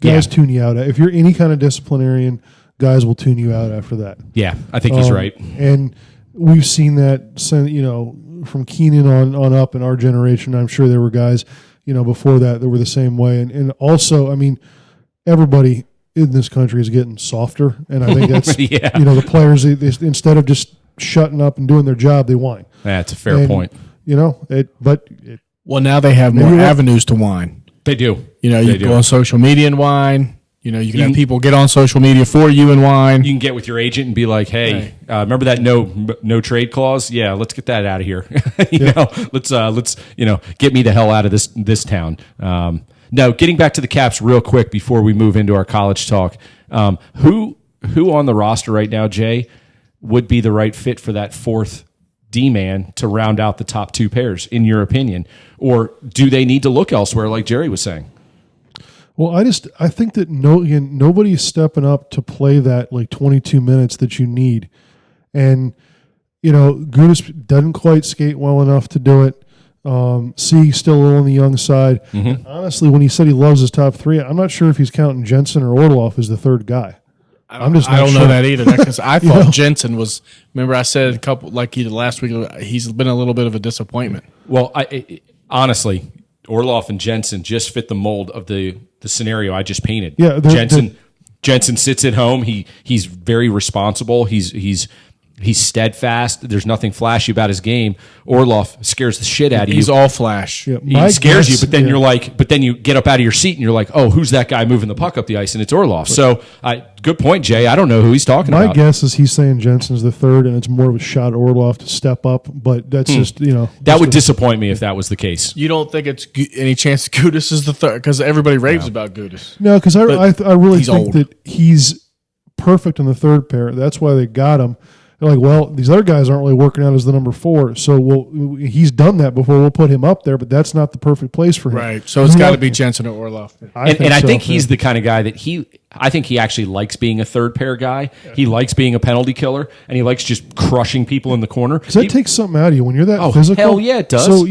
Guys tune you out. If you're any kind of disciplinarian, guys will tune you out after that. Yeah, I think he's right. And we've seen that, from Keenan on up in our generation. I'm sure there were guys, before that were the same way. And also, I mean, everybody in this country is getting softer. And I think that's, the players, they, instead of just shutting up and doing their job, they whine. That's a fair point. Well, now they have more avenues to whine. They do. You go on social media and whine. You know, you can have people get on social media for you and whine. You can get with your agent and be like, "Hey, remember that no trade clause? Yeah, let's get that out of here. Let's get me the hell out of this town." No, getting back to the Caps real quick before we move into our college talk. Who on the roster right now, Jay, would be the right fit for that fourth D-man to round out the top two pairs, in your opinion? Or do they need to look elsewhere, like Jerry was saying? Well, I think that nobody's stepping up to play that 22 minutes that you need. And, Gudis doesn't quite skate well enough to do it. C still a little on the young side. Mm-hmm. Honestly, when he said he loves his top three, I'm not sure if he's counting Jensen or Orloff as the third guy. I don't know that either, because I thought Jensen was. Remember, I said a couple either last week. He's been a little bit of a disappointment. Well, honestly, Orloff and Jensen just fit the mold of the scenario I just painted. Yeah, Jensen sits at home. He's very responsible. He's steadfast. There's nothing flashy about his game. Orloff scares the shit out of you. He's all flash. Yeah, he scares you, but then but then you get up out of your seat and you're like, oh, who's that guy moving the puck up the ice? And it's Orloff. So, good point, Jay. I don't know who he's talking about. My guess is he's saying Jensen's the third, and it's more of a shot at Orloff to step up. But that's just that would disappoint me if that was the case. You don't think it's any chance Gudis is the third? Because everybody raves about Gudis. No, because I really think that he's perfect in the third pair. That's why they got him. They're like, well, these other guys aren't really working out as the number four, so he's done that before. We'll put him up there, but that's not the perfect place for him. Right. So it's got to be Jensen or Orloff. I think he's the kind of guy that I think he actually likes being a third pair guy. Yeah. He likes being a penalty killer, and he likes just crushing people in the corner. Because that takes something out of you when you're that physical. Hell yeah, it does. So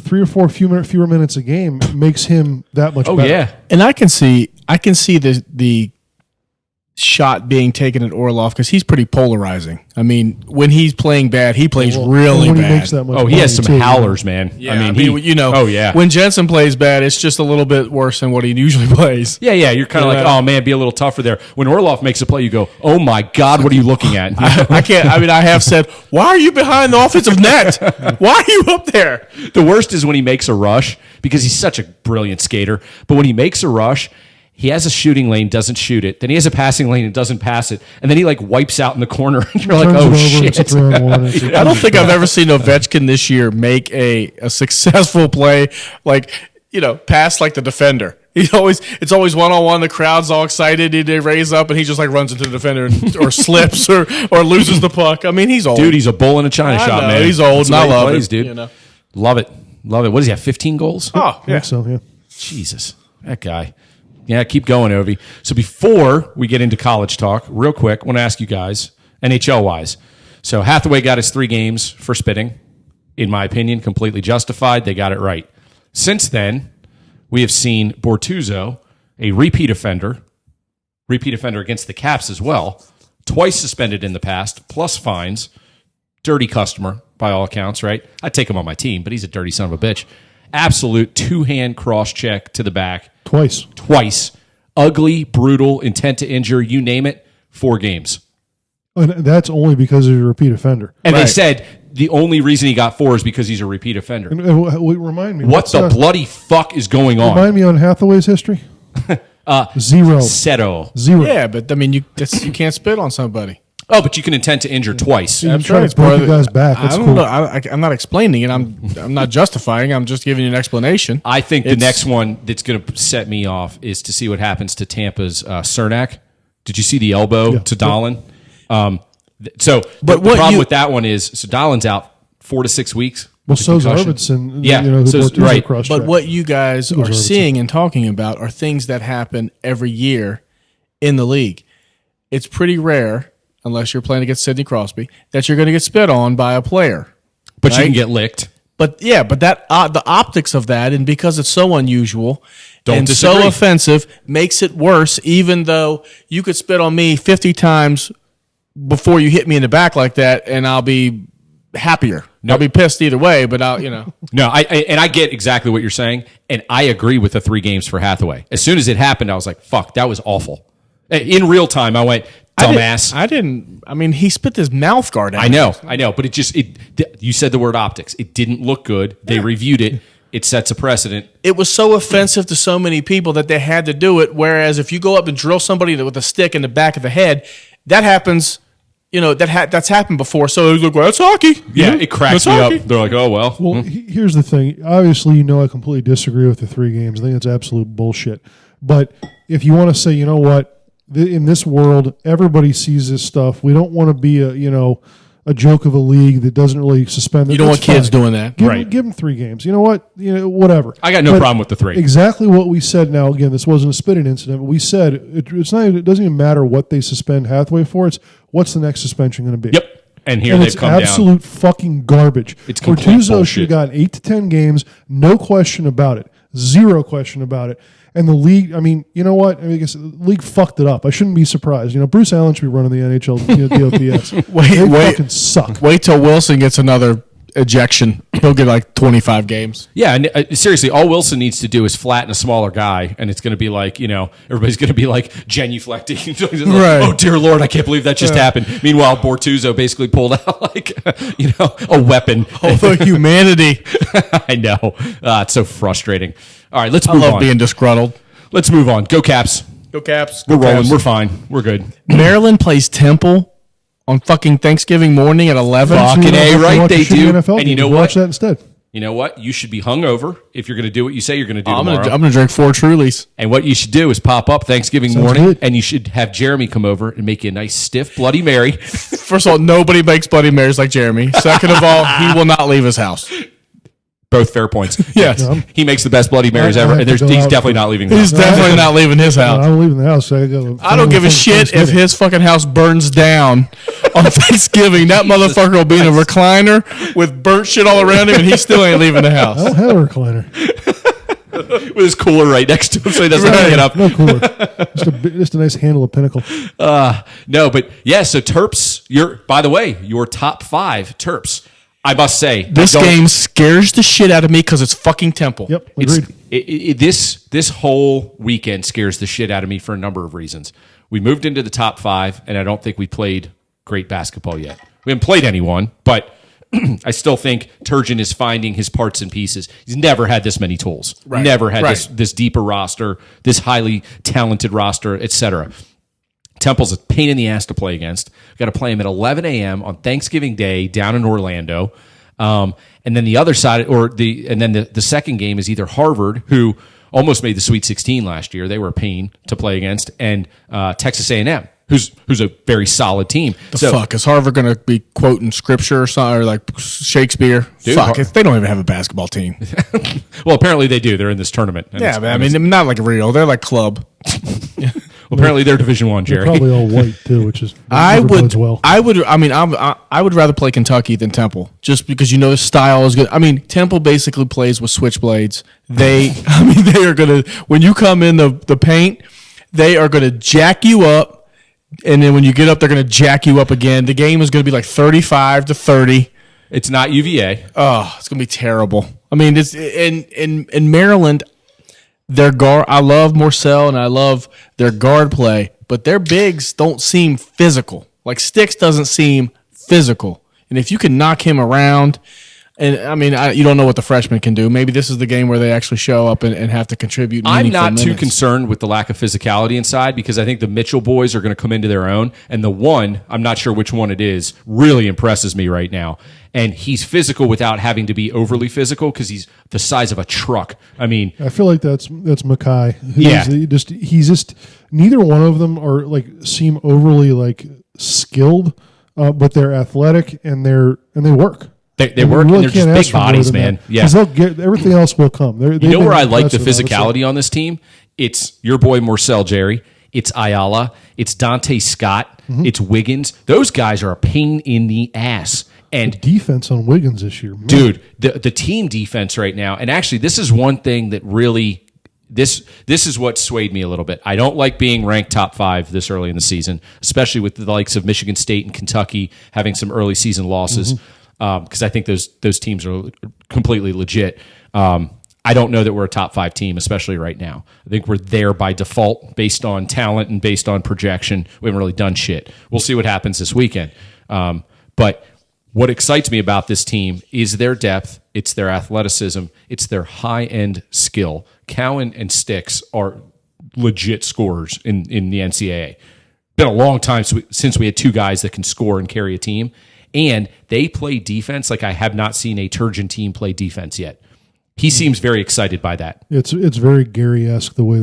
3 or 4 fewer minutes a game makes him that much better. Oh yeah, and I can see the shot being taken at Orloff because he's pretty polarizing. I mean, when he's playing bad, he plays really bad. He makes that much he has some howlers, man. Yeah, I mean, when Jensen plays bad, it's just a little bit worse than what he usually plays. Yeah, you're kind of like, oh man, be a little tougher there. When Orloff makes a play, you go, oh my God, what are you looking at? I can't. I mean, I have said, why are you behind the offensive net? Why are you up there? The worst is when he makes a rush, because he's such a brilliant skater. But when he makes a rush, he has a shooting lane, doesn't shoot it. Then he has a passing lane and doesn't pass it. And then he wipes out in the corner. And you're like, oh shit. I don't think I've ever seen Ovechkin this year make a successful play, pass like the defender. It's always one-on-one. The crowd's all excited. They raise up, and he just runs into the defender or slips or loses the puck. I mean, he's old. Dude, he's a bull in a china shop, man. He's old, and I love it. Dude. Love it. What does he have, 15 goals? Oh, yeah. I think so, yeah. Jesus, that guy. Yeah, keep going, Ovi. So before we get into college talk, real quick, I want to ask you guys, NHL-wise. So Hathaway got his 3 games for spitting. In my opinion, completely justified. They got it right. Since then, we have seen Bortuzzo, a repeat offender against the Caps as well, twice suspended in the past, plus fines, dirty customer by all accounts, right? I'd take him on my team, but he's a dirty son of a bitch. Absolute 2-hand cross check to the back. Twice. Ugly, brutal, intent to injure, you name it, 4 games. And that's only because he's a repeat offender. And they said the only reason he got 4 is because he's a repeat offender. And remind me. What the bloody fuck is going on? Remind me on Hathaway's history. 0. Settle. 0. Yeah, but I mean, you can't spit on somebody. Oh, but you can intend to injure twice. You try to break the guy's back. That's cool. I'm not explaining it. I'm not justifying. I'm just giving you an explanation. I think the next one that's going to set me off is to see what happens to Tampa's Cernak. Did you see the elbow to Dahlin? The problem with that one is, Dahlin's out 4 to 6 weeks. Well, so's Arvidsson. Right. But what you guys are seeing and talking about are things that happen every year in the league. It's pretty rare, unless you're playing against Sidney Crosby, that you're going to get spit on by a player. But you can get licked. But that the optics of that, and because it's so unusual so offensive, makes it worse, even though you could spit on me 50 times before you hit me in the back like that, and I'll be happier. I'll be pissed either way, but No, I get exactly what you're saying, and I agree with the 3 games for Hathaway. As soon as it happened, I was like, fuck, that was awful. In real time, I went, dumbass. I mean, he spit his mouth guard out. I know, but you said the word optics. It didn't look good. They reviewed it. it sets a precedent. It was so offensive to so many people that they had to do it. Whereas if you go up and drill somebody with a stick in the back of the head, that happens. That's happened before. So it's like, well, that's hockey. Yeah, it cracks me up. They're like, oh, well. Well, here's the thing. Obviously, I completely disagree with the 3 games. I think it's absolute bullshit. But if you want to say, you know what, in this world, everybody sees this stuff. We don't want to be a joke of a league that doesn't really suspend. You don't want kids doing that. Give them 3 games. You know what? Whatever. I got no problem with the 3. Exactly what we said. Now, again, this wasn't a spitting incident, but we said it doesn't even matter what they suspend Hathaway for. It's what's the next suspension going to be. Yep. And here they've come down. It's absolute fucking garbage. It's complete Bortuzzo should have gotten 8 to 10 games. No question about it. Zero question about it. And the league, you know what? I guess the league fucked it up. I shouldn't be surprised. Bruce Allen should be running the NHL DOTS. They fucking suck. Wait till Wilson gets another ejection. He'll get like 25 games. Yeah, and seriously, all Wilson needs to do is flatten a smaller guy, and it's going to be like, everybody's going to be like genuflecting. Right. Oh, dear Lord, I can't believe that just happened. Meanwhile, Bortuzzo basically pulled out like, a weapon. Oh, the humanity. I know. It's so frustrating. All right, let's move on. I love being disgruntled. Let's move on. Go Caps. Go Caps. We're rolling. We're fine. We're good. Maryland plays Temple on fucking Thanksgiving morning at 11. Fucking A, right? They do. NFL And you know watch what? that instead. You know what? You should be hungover if you're going to do what you say you're going to do I'm tomorrow. going to drink 4 Trulies. And what you should do is pop up Thanksgiving morning, and you should have Jeremy come over and make you a nice stiff Bloody Mary. First of all, nobody makes Bloody Marys like Jeremy. Second of all, he will not leave his house. Both fair points. Yes. He makes the best Bloody Marys ever, and he's definitely not leaving the He's house. definitely not leaving his house. I'm leaving the house. I don't give a shit if his fucking house burns down on Thanksgiving. That motherfucker will be in a recliner with burnt shit all around him, and he still ain't leaving the house. I don't have a recliner. With his cooler right next to him, so he doesn't have to get up. No cooler. Just a nice handle of Pinnacle. No, but yeah, so Terps, by the way, your top 5 Terps. I must say, this game scares the shit out of me because it's fucking Temple. Yep, agreed. This whole weekend scares the shit out of me for a number of reasons. We moved into the top 5, and I don't think we played great basketball yet. We haven't played anyone, but I still think Turgeon is finding his parts and pieces. He's never had this many tools. Right. Never had this deeper roster, this highly talented roster, etc. Temple's a pain in the ass to play against. Got to play him at 11 a.m. on Thanksgiving Day down in Orlando. And then the other side, the second game is either Harvard, who almost made the Sweet 16 last year. They were a pain to play against, and Texas A&M, who's a very solid team. Fuck, is Harvard going to be quoting scripture or something, or like Shakespeare? Dude, fuck, they don't even have a basketball team. Well, apparently they do. They're in this tournament. Yeah, but they're not like real. They're like club. Well, apparently they're Division I, Jerry. They're probably all white too, which is I would rather play Kentucky than Temple, just because the style is good. I mean, Temple basically plays with switchblades. They are gonna, when you come in the paint, they are gonna jack you up, and then when you get up, they're gonna jack you up again. The game is gonna be like 35-30. It's not UVA. Oh, it's gonna be terrible. I mean, it's in Maryland. Their guard, I love Morcell and I love their guard play, but their bigs don't seem physical. Like Sticks doesn't seem physical, and if you can knock him around, and you don't know what the freshmen can do. Maybe this is the game where they actually show up and have to contribute. I'm not minutes. too concerned with the lack of physicality inside because I think the Mitchell boys are going to come into their own, and the one, I'm not sure which one it is, really impresses me right now. And he's physical without having to be overly physical because he's the size of a truck. I mean, I feel like that's Mackay. He's just neither one of them are seem overly skilled, but they're athletic and they work. They work, and they're just big bodies, man. Yeah, because everything else will come. You know where I like the physicality on this team? It's your boy Morcell, Jerry. It's Ayala. It's Dante Scott. Mm-hmm. It's Wiggins. Those guys are a pain in the ass. And the defense on Wiggins this year, man. Dude, the team defense right now, and actually this is one thing that really this is what swayed me a little bit. I don't like being ranked top 5 this early in the season, especially with the likes of Michigan State and Kentucky having some early season losses, because I think those teams are completely legit. I don't know that we're a top 5 team, especially right now. I think we're there by default based on talent and based on projection. We haven't really done shit. We'll see what happens this weekend. But what excites me about this team is their depth it's their athleticism, it's their high-end skill. Cowan and Sticks are legit scorers in the NCAA. Been a long time since we had two guys that can score and carry a team, and they play defense like I have not seen a Turgeon team play defense yet. He seems very excited by that. It's very Gary-esque the way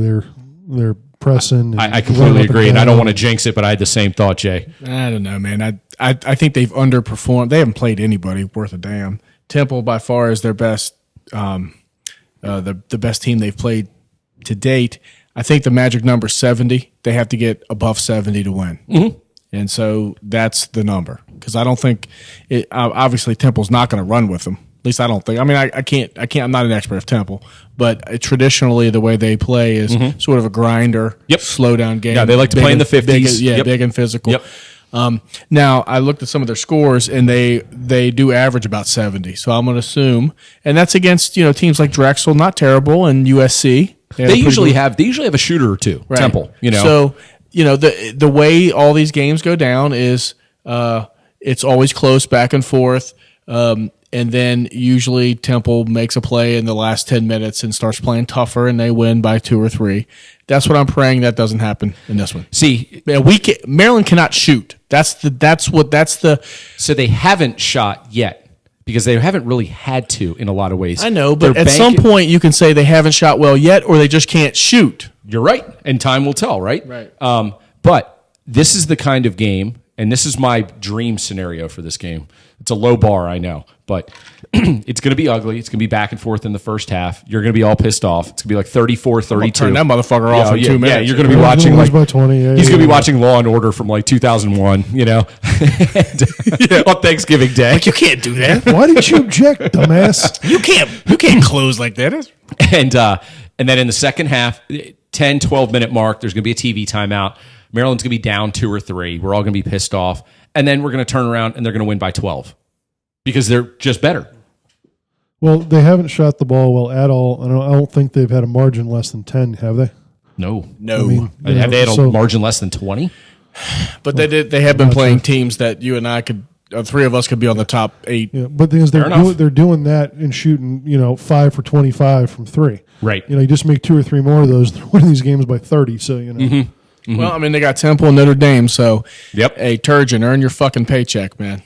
they're pressing. I completely agree, and I don't want to jinx it, but I had the same thought, Jay. I don't know, man. I think they've underperformed. They haven't played anybody worth a damn. Temple by far is their best, the best team they've played to date. I think the magic number 70. They have to get above 70 to win, and so that's the number. Because I don't think it. Obviously, Temple's not going to run with them. At least I don't think. I mean, I can't. I'm not an expert of Temple, but traditionally the way they play is sort of a grinder, slow down game. Yeah, they like to play in the 50s. Big and physical. Now I looked at some of their scores, and they do average about 70. So I'm going to assume, and that's against teams like Drexel, not terrible, and USC. They usually have a shooter or two. Right. Temple, So the way all these games go down is it's always close back and forth. And then usually Temple makes a play in the last 10 minutes and starts playing tougher, and they win by 2 or 3. That's what I'm praying that doesn't happen in this one. See, Maryland cannot shoot. That's the. So they haven't shot yet because they haven't really had to in a lot of ways. I know, but at some point you can say they haven't shot well yet, or they just can't shoot. You're right, and time will tell, right? Right. But this is the kind of game, and this is my dream scenario for this game. It's a low bar, I know, but it's going to be ugly. It's going to be back and forth in the first half. You're going to be all pissed off. It's going to be like 34-32. Turn that motherfucker off in 2 minutes. Yeah, you're going to be watching like by 20. He's going to be watching Law and Order from like 2001. On Thanksgiving Day. Like, you can't do that. Why did you object, dumbass? You can't close like that. And then in the second half, 10, 12-minute mark, there's going to be a TV timeout. Maryland's going to be down 2 or 3. We're all going to be pissed off. And then we're going to turn around and they're going to win by 12 because they're just better. Well, they haven't shot the ball well at all. I don't think they've had a margin less than 10, have they? No. I mean, have they had a margin less than 20? But they have been playing teams that you and I could, 3 of us could be on the top 8. Yeah, but the thing is, they're doing that and shooting, 5 for 25 from 3. Right. You just make 2 or 3 more of those, they're winning these games by 30. So Mm-hmm. Well, I mean, they got Temple and Notre Dame, so hey, Turgeon, earn your fucking paycheck, man.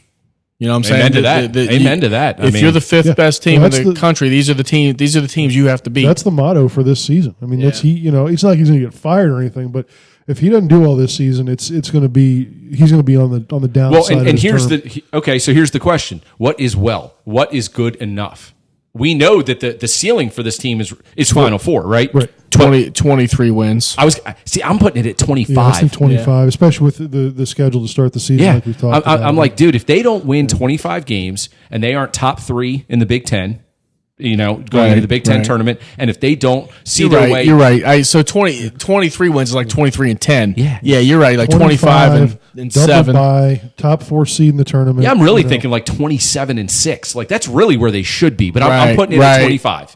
You know what I'm saying? Amen to that. If you're the 5th best team in the country, these are the teams you have to beat. That's the motto for this season. I mean, it's not like he's going to get fired or anything, but if he doesn't do all this season, he's going to be on the downside. Well, and here's so here's the question: what is What is good enough? We know that the ceiling for this team is Final Four, right? Right. 23 wins. I'm putting it at 25. Yeah, I think 25, especially with the schedule to start the season like we've talked about. I'm like, dude, if they don't win 25 games and they aren't top 3 in the Big Ten, going into the Big Ten tournament, and if they don't see their way. You're right. So 23 wins is like 23 and 10. Yeah, you're right. Like 25 and 7. By top 4 seed in the tournament. Yeah, I'm really thinking like 27 and 6. Like that's really where they should be. But I'm putting it at 25.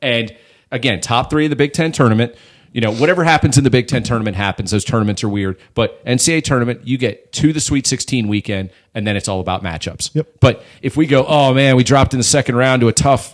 And again, top 3 of the Big Ten tournament. Whatever happens in the Big Ten tournament happens. Those tournaments are weird. But NCAA tournament, you get to the Sweet 16 weekend, and then it's all about matchups. Yep. But if we go, oh, man, we dropped in the second round to a tough,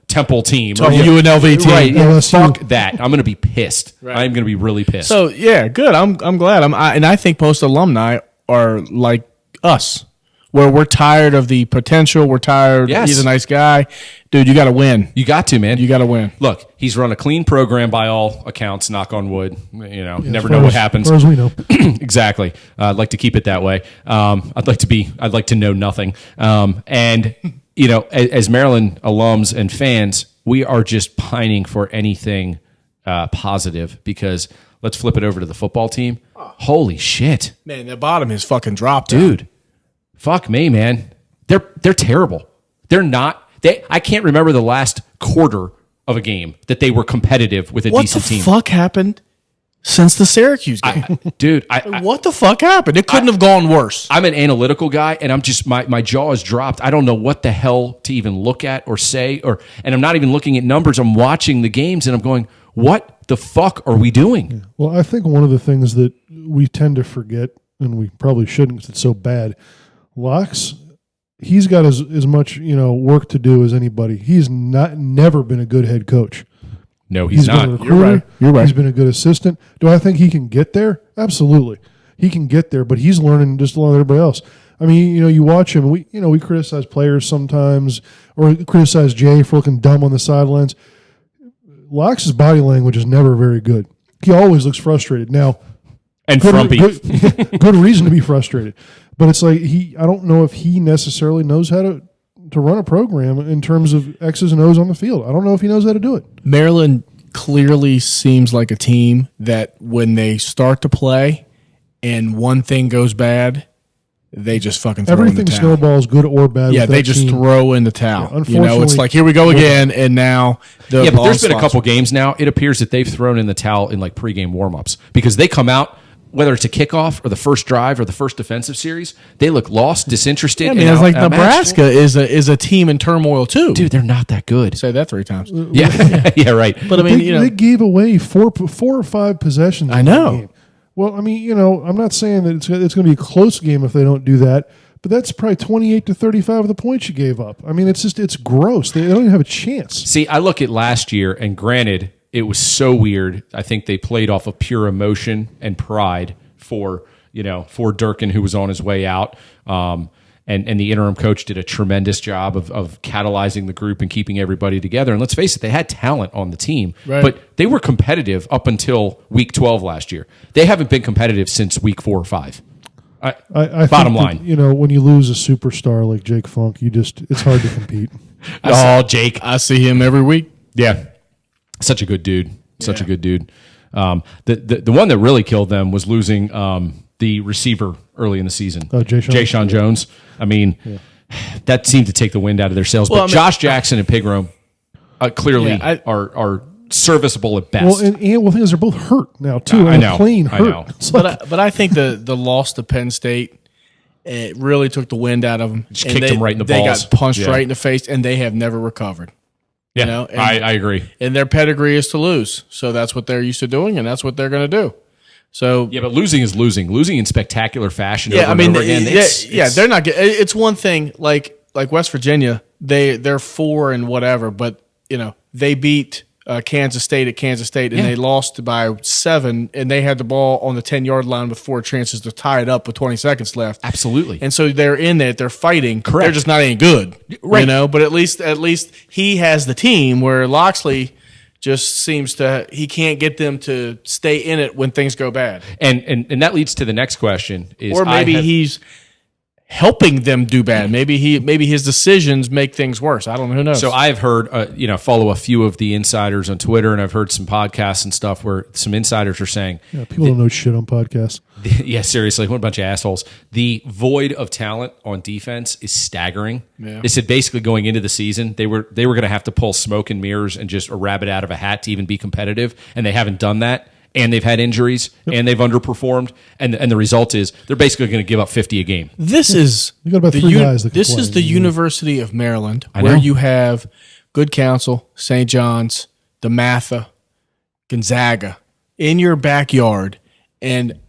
Temple team. Tough UNLV team. Right. Yeah, fuck that. I'm going to be pissed. Right. I'm going to be really pissed. So, yeah, good. I'm glad. And I think most alumni are like us, where we're tired of the potential. We're tired. Yes. He's a nice guy. Dude, you got to win. You got to, man. You got to win. Look, he's run a clean program by all accounts, knock on wood. Never know what happens. As far as we know. Exactly. I'd like to keep it that way. I'd like to know nothing. And, as Maryland alums and fans, we are just pining for anything positive because let's flip it over to the football team. Holy shit. Man, the bottom is fucking dropped. Dude. Fuck me, man. They're terrible. They're not. I can't remember the last quarter of a game that they were competitive with a decent team. What the fuck happened since the Syracuse game? Dude, what the fuck happened? It couldn't have gone worse. I'm an analytical guy, and I'm just my jaw is dropped. I don't know what the hell to even look at or say, and I'm not even looking at numbers. I'm watching the games, and I'm going, what the fuck are we doing? Yeah. Well, I think one of the things that we tend to forget, and we probably shouldn't because it's so bad, Locke's he's got as much work to do as anybody. He's never been a good head coach. No, he's not. Been a recruiter. You're right. He's been a good assistant. Do I think he can get there? Absolutely, he can get there. But he's learning just along with everybody else. I mean, you watch him. We criticize players sometimes, or criticize Jay for looking dumb on the sidelines. Locke's body language is never very good. He always looks frustrated. Now, and frumpy. Good reason to be frustrated. But it's like I don't know if he necessarily knows how to run a program in terms of X's and O's on the field. I don't know if he knows how to do it. Maryland clearly seems like a team that when they start to play and one thing goes bad, they just fucking throw in the towel. Everything snowballs, good or bad. Yeah, they just throw in the towel. Yeah, unfortunately, it's like, here we go again, and now but there's been a couple games now. It appears that they've thrown in the towel in like pregame warmups because they come out, whether it's a kickoff or the first drive or the first defensive series, they look lost, disinterested. Yeah, I mean, it's like Nebraska is a team in turmoil too. Dude, they're not that good. Say that 3 times. Yeah, yeah, right. But I mean, they gave away four or five possessions. I know. In the game. Well, I mean, I'm not saying that it's going to be a close game if they don't do that, but that's probably 28 to 35 of the points you gave up. I mean, it's gross. They don't even have a chance. See, I look at last year, and granted, it was so weird. I think they played off of pure emotion and pride for Durkin, who was on his way out. And the interim coach did a tremendous job of catalyzing the group and keeping everybody together. And let's face it, they had talent on the team, right. But they were competitive up until week 12 last year. They haven't been competitive since week 4 or 5. I bottom think line, that, when you lose a superstar like Jake Funk, it's hard to compete. Jake, I see him every week. Yeah, such a good dude. Such a good dude. The one that really killed them was losing the receiver early in the season. Jay-Sean Jones. I mean, that seemed to take the wind out of their sails. But Josh Jackson and Pigram clearly are serviceable at best. Well, and the thing is, they're both hurt now too. I know. Plain hurt. I know. But I think the loss to Penn State, it really took the wind out of them. Just kicked them right in the balls. They got punched right in the face, and they have never recovered. Yeah, I agree. And their pedigree is to lose, so that's what they're used to doing, and that's what they're going to do. So yeah, but losing is losing. Losing in spectacular fashion. Over and over again. They're not. It's one thing like West Virginia. They're 4 and whatever, but they beat Kansas State at Kansas State, and they lost by 7, and they had the ball on the 10-yard line with 4 chances to tie it up with 20 seconds left. Absolutely. And so they're in it. They're fighting. Correct. They're just not any good. Right. But at least he has the team where Loxley just seems he can't get them to stay in it when things go bad. And that leads to the next question or maybe he's helping them do bad. Maybe his decisions make things worse. I don't know. Who knows? So I've heard, follow a few of the insiders on Twitter, and I've heard some podcasts and stuff where some insiders are saying, people don't know shit on podcasts. Yeah, seriously, what a bunch of assholes. The void of talent on defense is staggering. Yeah. They said basically going into the season, they were going to have to pull smoke and mirrors and just a rabbit out of a hat to even be competitive, and they haven't done that. And they've had injuries, and they've underperformed, and the result is they're basically going to give up 50 a game. This is you got about 3 guys that can this play. is the University of Maryland, where you have Good Counsel, St. John's, DeMatha, Gonzaga in your backyard, and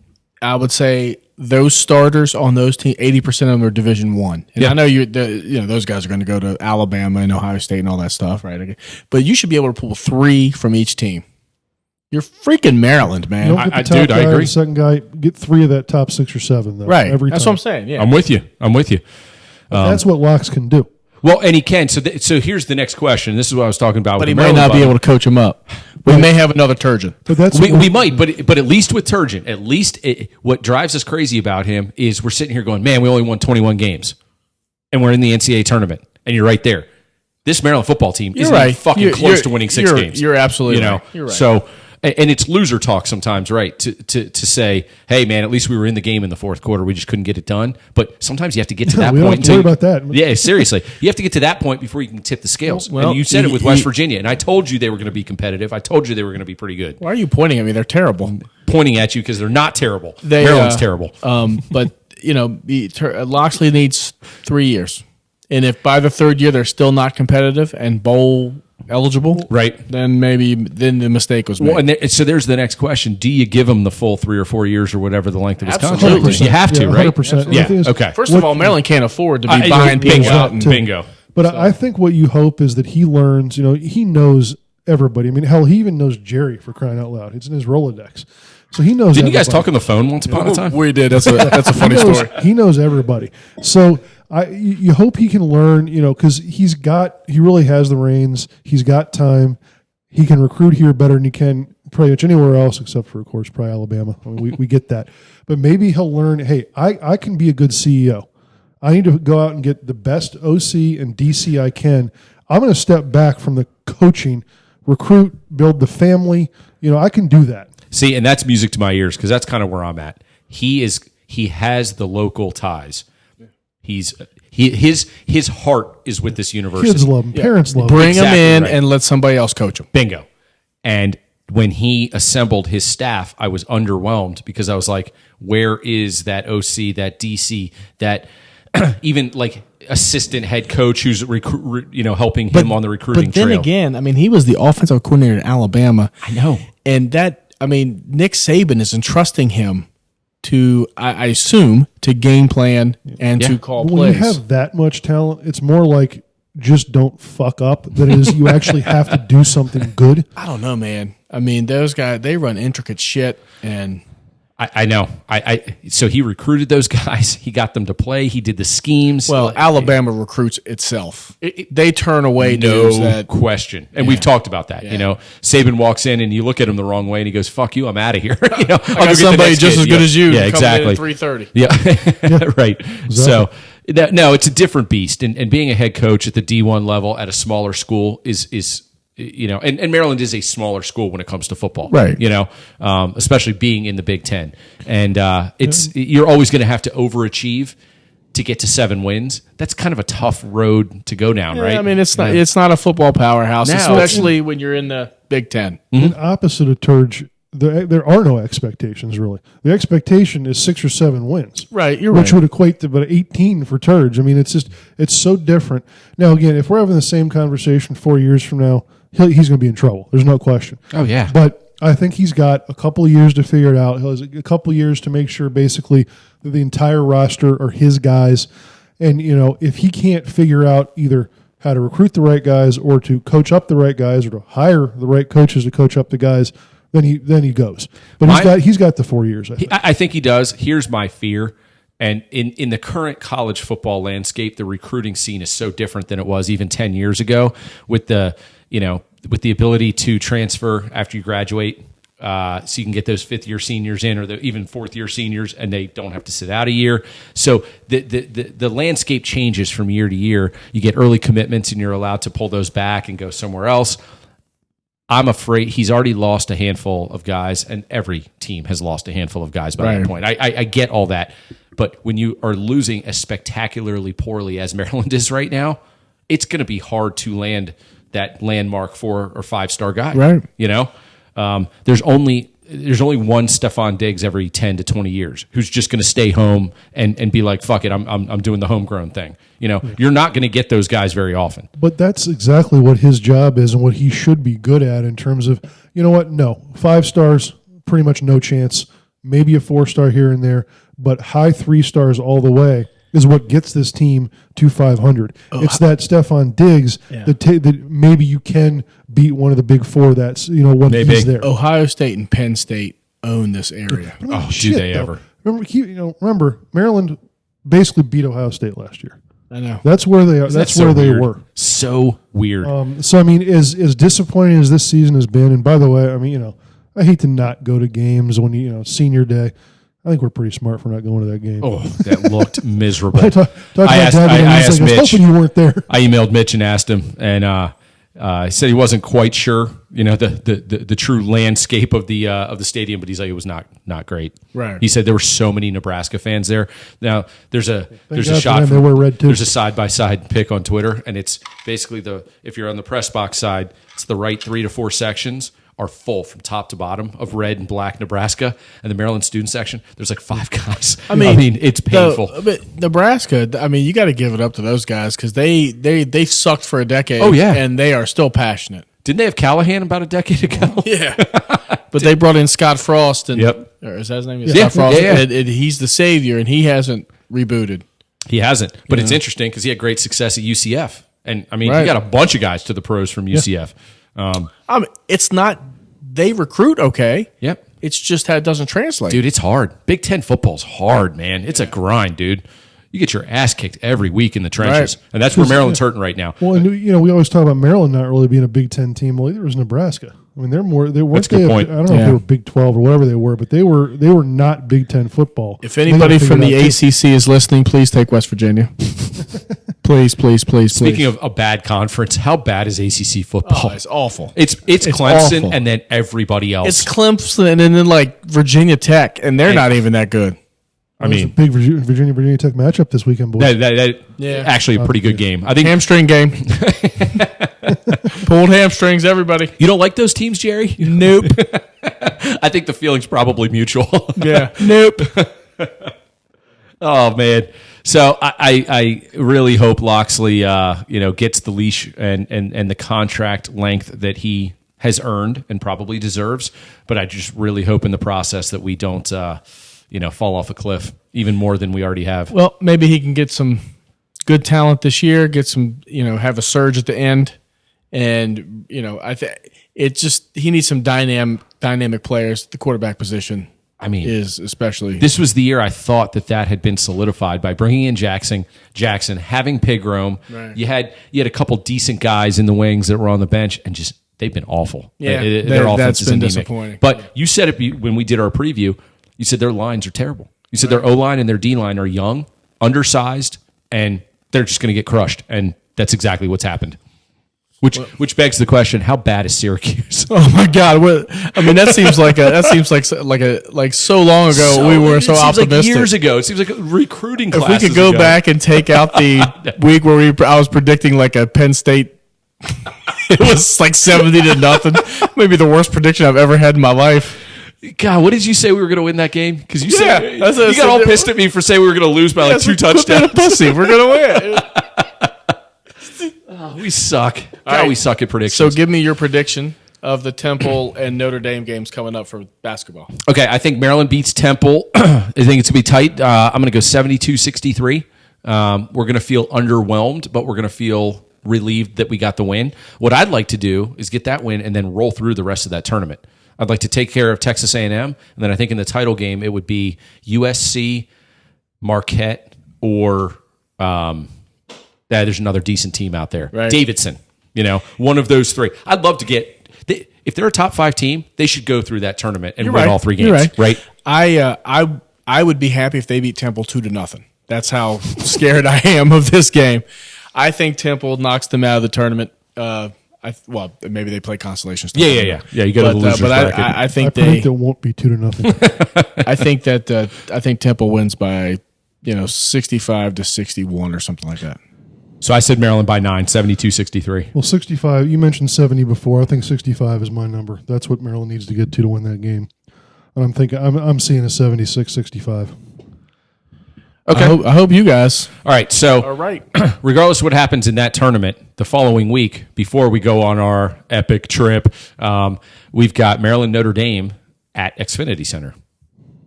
I would say those starters on those teams, 80% of them are Division I. And I know those guys are going to go to Alabama and Ohio State and all that stuff, right? But you should be able to pull 3 from each team. You're freaking Maryland, man. I agree. The second guy, get 3 of that top 6 or 7, though. Right. Every That's time. what I'm saying. Yeah. I'm with you. That's what Locks can do. Well, and he can. So here's the next question. This is what I was talking about. But he may not be able to coach him up. We may have another Turgeon. But we might. But at least with Turgeon, what drives us crazy about him is we're sitting here going, man, we only won 21 games, and we're in the NCAA tournament, and you're right there. This Maryland football team isn't even fucking close to winning 6 games. You're absolutely right. You're right. So. And it's loser talk sometimes, right? To say, hey, man, at least we were in the game in the fourth quarter. We just couldn't get it done. But sometimes you have to get to that we point. Don't worry about that. Yeah, seriously. You have to get to that point before you can tip the scales. Well, and you said it with West Virginia. And I told you they were going to be competitive. I told you they were going to be pretty good. Why are you pointing at me? They're terrible. Pointing at you because they're not terrible. Maryland's terrible. But, Loxley needs 3 years. And if by the third year they're still not competitive and bowl eligible, right, then the mistake was made. Well, so there's the next question: do you give him the full 3 or 4 years or whatever the length of his Absolutely. contract? You have to, right? 100%. Yeah. Okay. First of all, Maryland can't afford to be buying bingo, people out. Bingo. But I think what you hope is that he learns. He knows everybody. I mean, hell, he even knows Jerry, for crying out loud. It's in his Rolodex. So he knows. Didn't you guys talk on the phone once upon a time? We did. That's a funny story. He knows everybody. So you hope he can learn, because he really has the reins. He's got time. He can recruit here better than he can pretty much anywhere else, except for, of course, probably Alabama. I mean, we get that. But maybe he'll learn, hey, I can be a good CEO. I need to go out and get the best OC and DC I can. I'm going to step back from the coaching, recruit, build the family. I can do that. See, and that's music to my ears because that's kind of where I'm at. He has the local ties. His heart is with this university. Kids love him. Parents love him. Bring him in and let somebody else coach him. Bingo. And when he assembled his staff, I was underwhelmed because I was like, where is that OC, that DC, that even like assistant head coach who's helping him on the recruiting trail? But then again, I mean, he was the offensive coordinator at Alabama. I know. And Nick Saban is entrusting him to, I assume, to game plan and to call plays. When you have that much talent, it's more like just don't fuck up than it is you actually have to do something good. I don't know, man. I mean, those guys, they run intricate shit, and I know. So he recruited those guys. He got them to play. He did the schemes. Well, Alabama recruits itself. They turn away dudes. No question. And we've talked about that. Yeah. Saban walks in and you look at him the wrong way and he goes, "Fuck you, I'm out of here." I got somebody just as good as you. Yeah, exactly. At 3:30. Yeah, right. Exactly. So no, it's a different beast. And being a head coach at the D1 level at a smaller school is. And Maryland is a smaller school when it comes to football, right? Especially being in the Big Ten, and you're always going to have to overachieve to get to 7 wins. That's kind of a tough road to go down, right? I mean, it's not a football powerhouse, especially when you're in the Big Ten. Mm-hmm. And opposite of Turge, there are no expectations really. The expectation is 6 or 7 wins, right? Which would equate to about 18 for Turge. I mean, it's so different. Now, again, if we're having the same conversation 4 years from now, he's going to be in trouble. There's no question. Oh, yeah. But I think he's got a couple of years to figure it out. He has a couple of years to make sure basically that the entire roster are his guys. And, if he can't figure out either how to recruit the right guys or to coach up the right guys or to hire the right coaches to coach up the guys, then he goes. But he's got the 4 years, I think. I think he does. Here's my fear. And in the current college football landscape, the recruiting scene is so different than it was even 10 years ago with the ability to transfer after you graduate, so you can get those 5th-year seniors in or even 4th-year seniors, and they don't have to sit out a year. So the landscape changes from year to year. You get early commitments, and you're allowed to pull those back and go somewhere else. I'm afraid he's already lost a handful of guys, and every team has lost a handful of guys by that point. I get all that. But when you are losing as spectacularly poorly as Maryland is right now, it's going to be hard to land that landmark 4 or 5-star guy. Right. There's only one Stephon Diggs every 10 to 20 years who's just going to stay home and be like, fuck it, I'm doing the homegrown thing. You're not going to get those guys very often. But that's exactly what his job is and what he should be good at in terms of, no, 5 stars, pretty much no chance, maybe a 4-star here and there, but high 3 stars all the way is what gets this team to 500. It's that Stephon Diggs that maybe you can beat one of the big 4 that's, when he's there. Ohio State and Penn State own this area. Do they ever? Remember, Maryland basically beat Ohio State last year. I know. That's where they are. That's where they were. So weird. So, I mean, as disappointing as this season has been, and by the way, I mean, I hate to not go to games when, senior day. I think we're pretty smart for not going to that game. Oh, that looked miserable. I asked Mitch. I was hoping you weren't there. I emailed Mitch and asked him, and he said he wasn't quite sure, the true landscape of the stadium, but he's like, it was not great. Right. He said there were so many Nebraska fans there. Now there's a shot. They wear red too. There's a side-by-side pic on Twitter, and it's basically if you're on the press box side, it's the right 3 to 4 sections are full from top to bottom of red and black Nebraska, and the Maryland student section, there's like 5 guys. I mean it's painful. But Nebraska, I mean, you got to give it up to those guys because they sucked for a decade. Oh, yeah. And they are still passionate. Didn't they have Callahan about a decade ago? Yeah. But they brought in Scott Frost. And, Yep. Or is that his name? Yeah. Scott Frost. Yeah. And he's the savior, and he hasn't rebooted. He hasn't, but it's interesting because he had great success at UCF. And, I mean, Right. he got a bunch of guys to the pros from UCF. I mean, it's not – they recruit okay. Yep. It's just how it doesn't translate. Dude, it's hard. Big Ten football's hard, man. It's a grind, dude. You get your ass kicked every week in the trenches, Right. and that's where Maryland's hurting right now. Well, and we always talk about Maryland not really being a Big Ten team. Well, either was Nebraska. I mean, they weren't. That's a good point. I don't know if they were Big 12 or whatever they were, but they were not Big Ten football. If anybody from the ACC is listening, please take West Virginia. Please. Speaking of a bad conference, how bad is ACC football? It's awful. It's Clemson awful. and then everybody else. It's Clemson and then like Virginia Tech, and they're not even that good. I mean, a big Virginia Tech matchup this weekend, boys. Actually a pretty good game. I think Hamstring game. Pulled hamstrings, everybody. you don't like those teams, Jerry? Nope. I think the feeling's probably mutual. Yeah. Nope. Oh man! So I really hope Loxley gets the leash and the contract length that he has earned and probably deserves. But I just really hope in the process that we don't fall off a cliff even more than we already have. Well, maybe he can get some good talent this year. Get some have a surge at the end, and I think he needs some dynamic players at the quarterback position. I mean, is especially this was the year I thought that had been solidified by bringing in Jackson, having Pigrom. Right. You had a couple decent guys in the wings that were on the bench, and just they've been awful. Yeah, their offense is been anemic. disappointing. But you said it when we did our preview. You said their lines are terrible. You said their O line and their D line are young, undersized, and they're just going to get crushed. And that's exactly what's happened. Which begs the question: how bad is Syracuse? Oh my God! That seems like so long ago. We were so optimistic. Like years ago. It seems like recruiting If classes we could go ago. back and take out the week where I was predicting like a Penn State, it was like 70-0. Maybe the worst prediction I've ever had in my life. God, what did you say we were going to win that game? Because you said that's what you got all pissed at me for saying we were going to lose by like 2 touchdowns. Pussy, we're going to win. We suck. right. We suck at predictions. So give me your prediction of the Temple and Notre Dame games coming up for basketball. Okay, I think Maryland beats Temple. I think it's going to be tight. I'm going to go 72-63. We're going to feel underwhelmed, but we're going to feel relieved that we got the win. What I'd like to do is get that win and then roll through the rest of that tournament. I'd like to take care of Texas A&M, and then I think in the title game it would be USC, Marquette, or there's another decent team out there. Right. Davidson, one of those 3. I'd love to get if they're a top 5 team, they should go through that tournament and win all 3 games. You're right? I would be happy if they beat Temple 2-0. That's how scared I am of this game. I think Temple knocks them out of the tournament. Maybe they play consolation stuff. Yeah. You got to lose. But I think it won't be 2-0. I think Temple wins by 65-61 or something like that. So I said Maryland by 9, 72-63. Well, 65. You mentioned 70 before. I think 65 is my number. That's what Maryland needs to get to win that game. And I'm seeing a 76-65. Okay. I hope you guys. All right. So, All right. regardless of what happens in that tournament, the following week, before we go on our epic trip, we've got Maryland Notre Dame at Xfinity Center.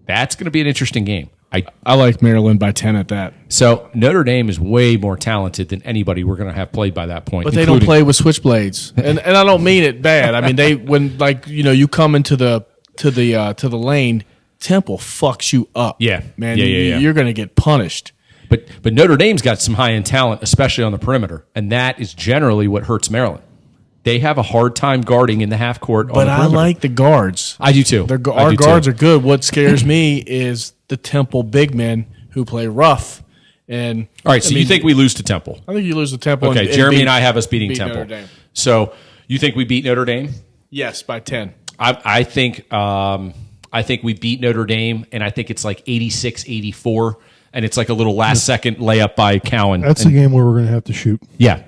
That's going to be an interesting game. I like Maryland by 10 at that. So Notre Dame is way more talented than anybody we're going to have played by that point. But they don't play with switchblades, and I don't mean it bad. I mean you come into the lane, Temple fucks you up. Yeah, man. Yeah. You're going to get punished. But Notre Dame's got some high end talent, especially on the perimeter, and that is generally what hurts Maryland. They have a hard time guarding in the half court. But I like the guards. I do too. Our guards are good. What scares me is the Temple big men who play rough. And all right, so you think we lose to Temple? I think you lose to Temple. Okay, Jeremy and I have us beating Temple. Notre Dame. So you think we beat Notre Dame? Yes, by 10. I think we beat Notre Dame, and I think it's like 86-84, and it's like a little last second layup by Cowan. That's a game where we're going to have to shoot. Yeah.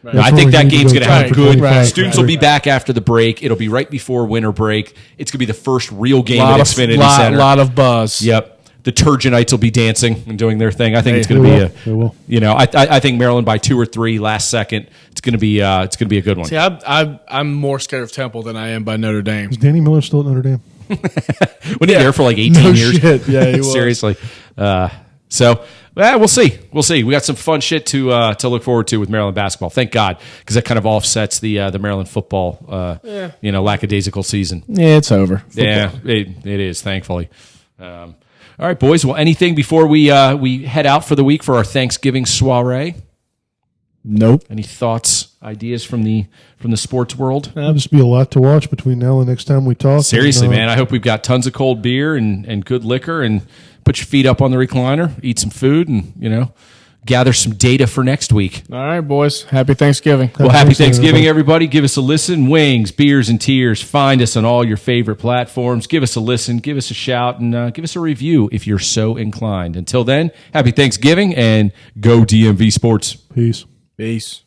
Right. No, I think that game's going to have good. Right. Students will be back after the break. It'll be right before winter break. It's going to be the first real game Lot at of Xfinity Center. Lot of buzz. Yep. The Turgeonites will be dancing and doing their thing. I think it's They going to be will. you know, I think Maryland by 2 or 3 last second. It's going to be a good one. See, I'm more scared of Temple than I am by Notre Dame. Is Danny Miller still at Notre Dame? When he there for like 18 No years. shit. Yeah, he was. Seriously. So we'll see. We'll see. We got some fun shit to look forward to with Maryland basketball. Thank God, because that kind of offsets the Maryland football lackadaisical season. Yeah, it's over. Yeah, it is, thankfully. All right, boys. Well, anything before we head out for the week for our Thanksgiving soiree? Nope. Any thoughts, ideas from the sports world? There'll just be a lot to watch between now and the next time we talk. Seriously, man. I hope we've got tons of cold beer and good liquor, and put your feet up on the recliner, eat some food, and gather some data for next week. All right, boys. Happy Thanksgiving. Well, happy Thanksgiving, everybody. Give us a listen. Wings, Beers, and Tears. Find us on all your favorite platforms. Give us a listen. Give us a shout. And give us a review if you're so inclined. Until then, happy Thanksgiving and go DMV Sports. Peace. Peace.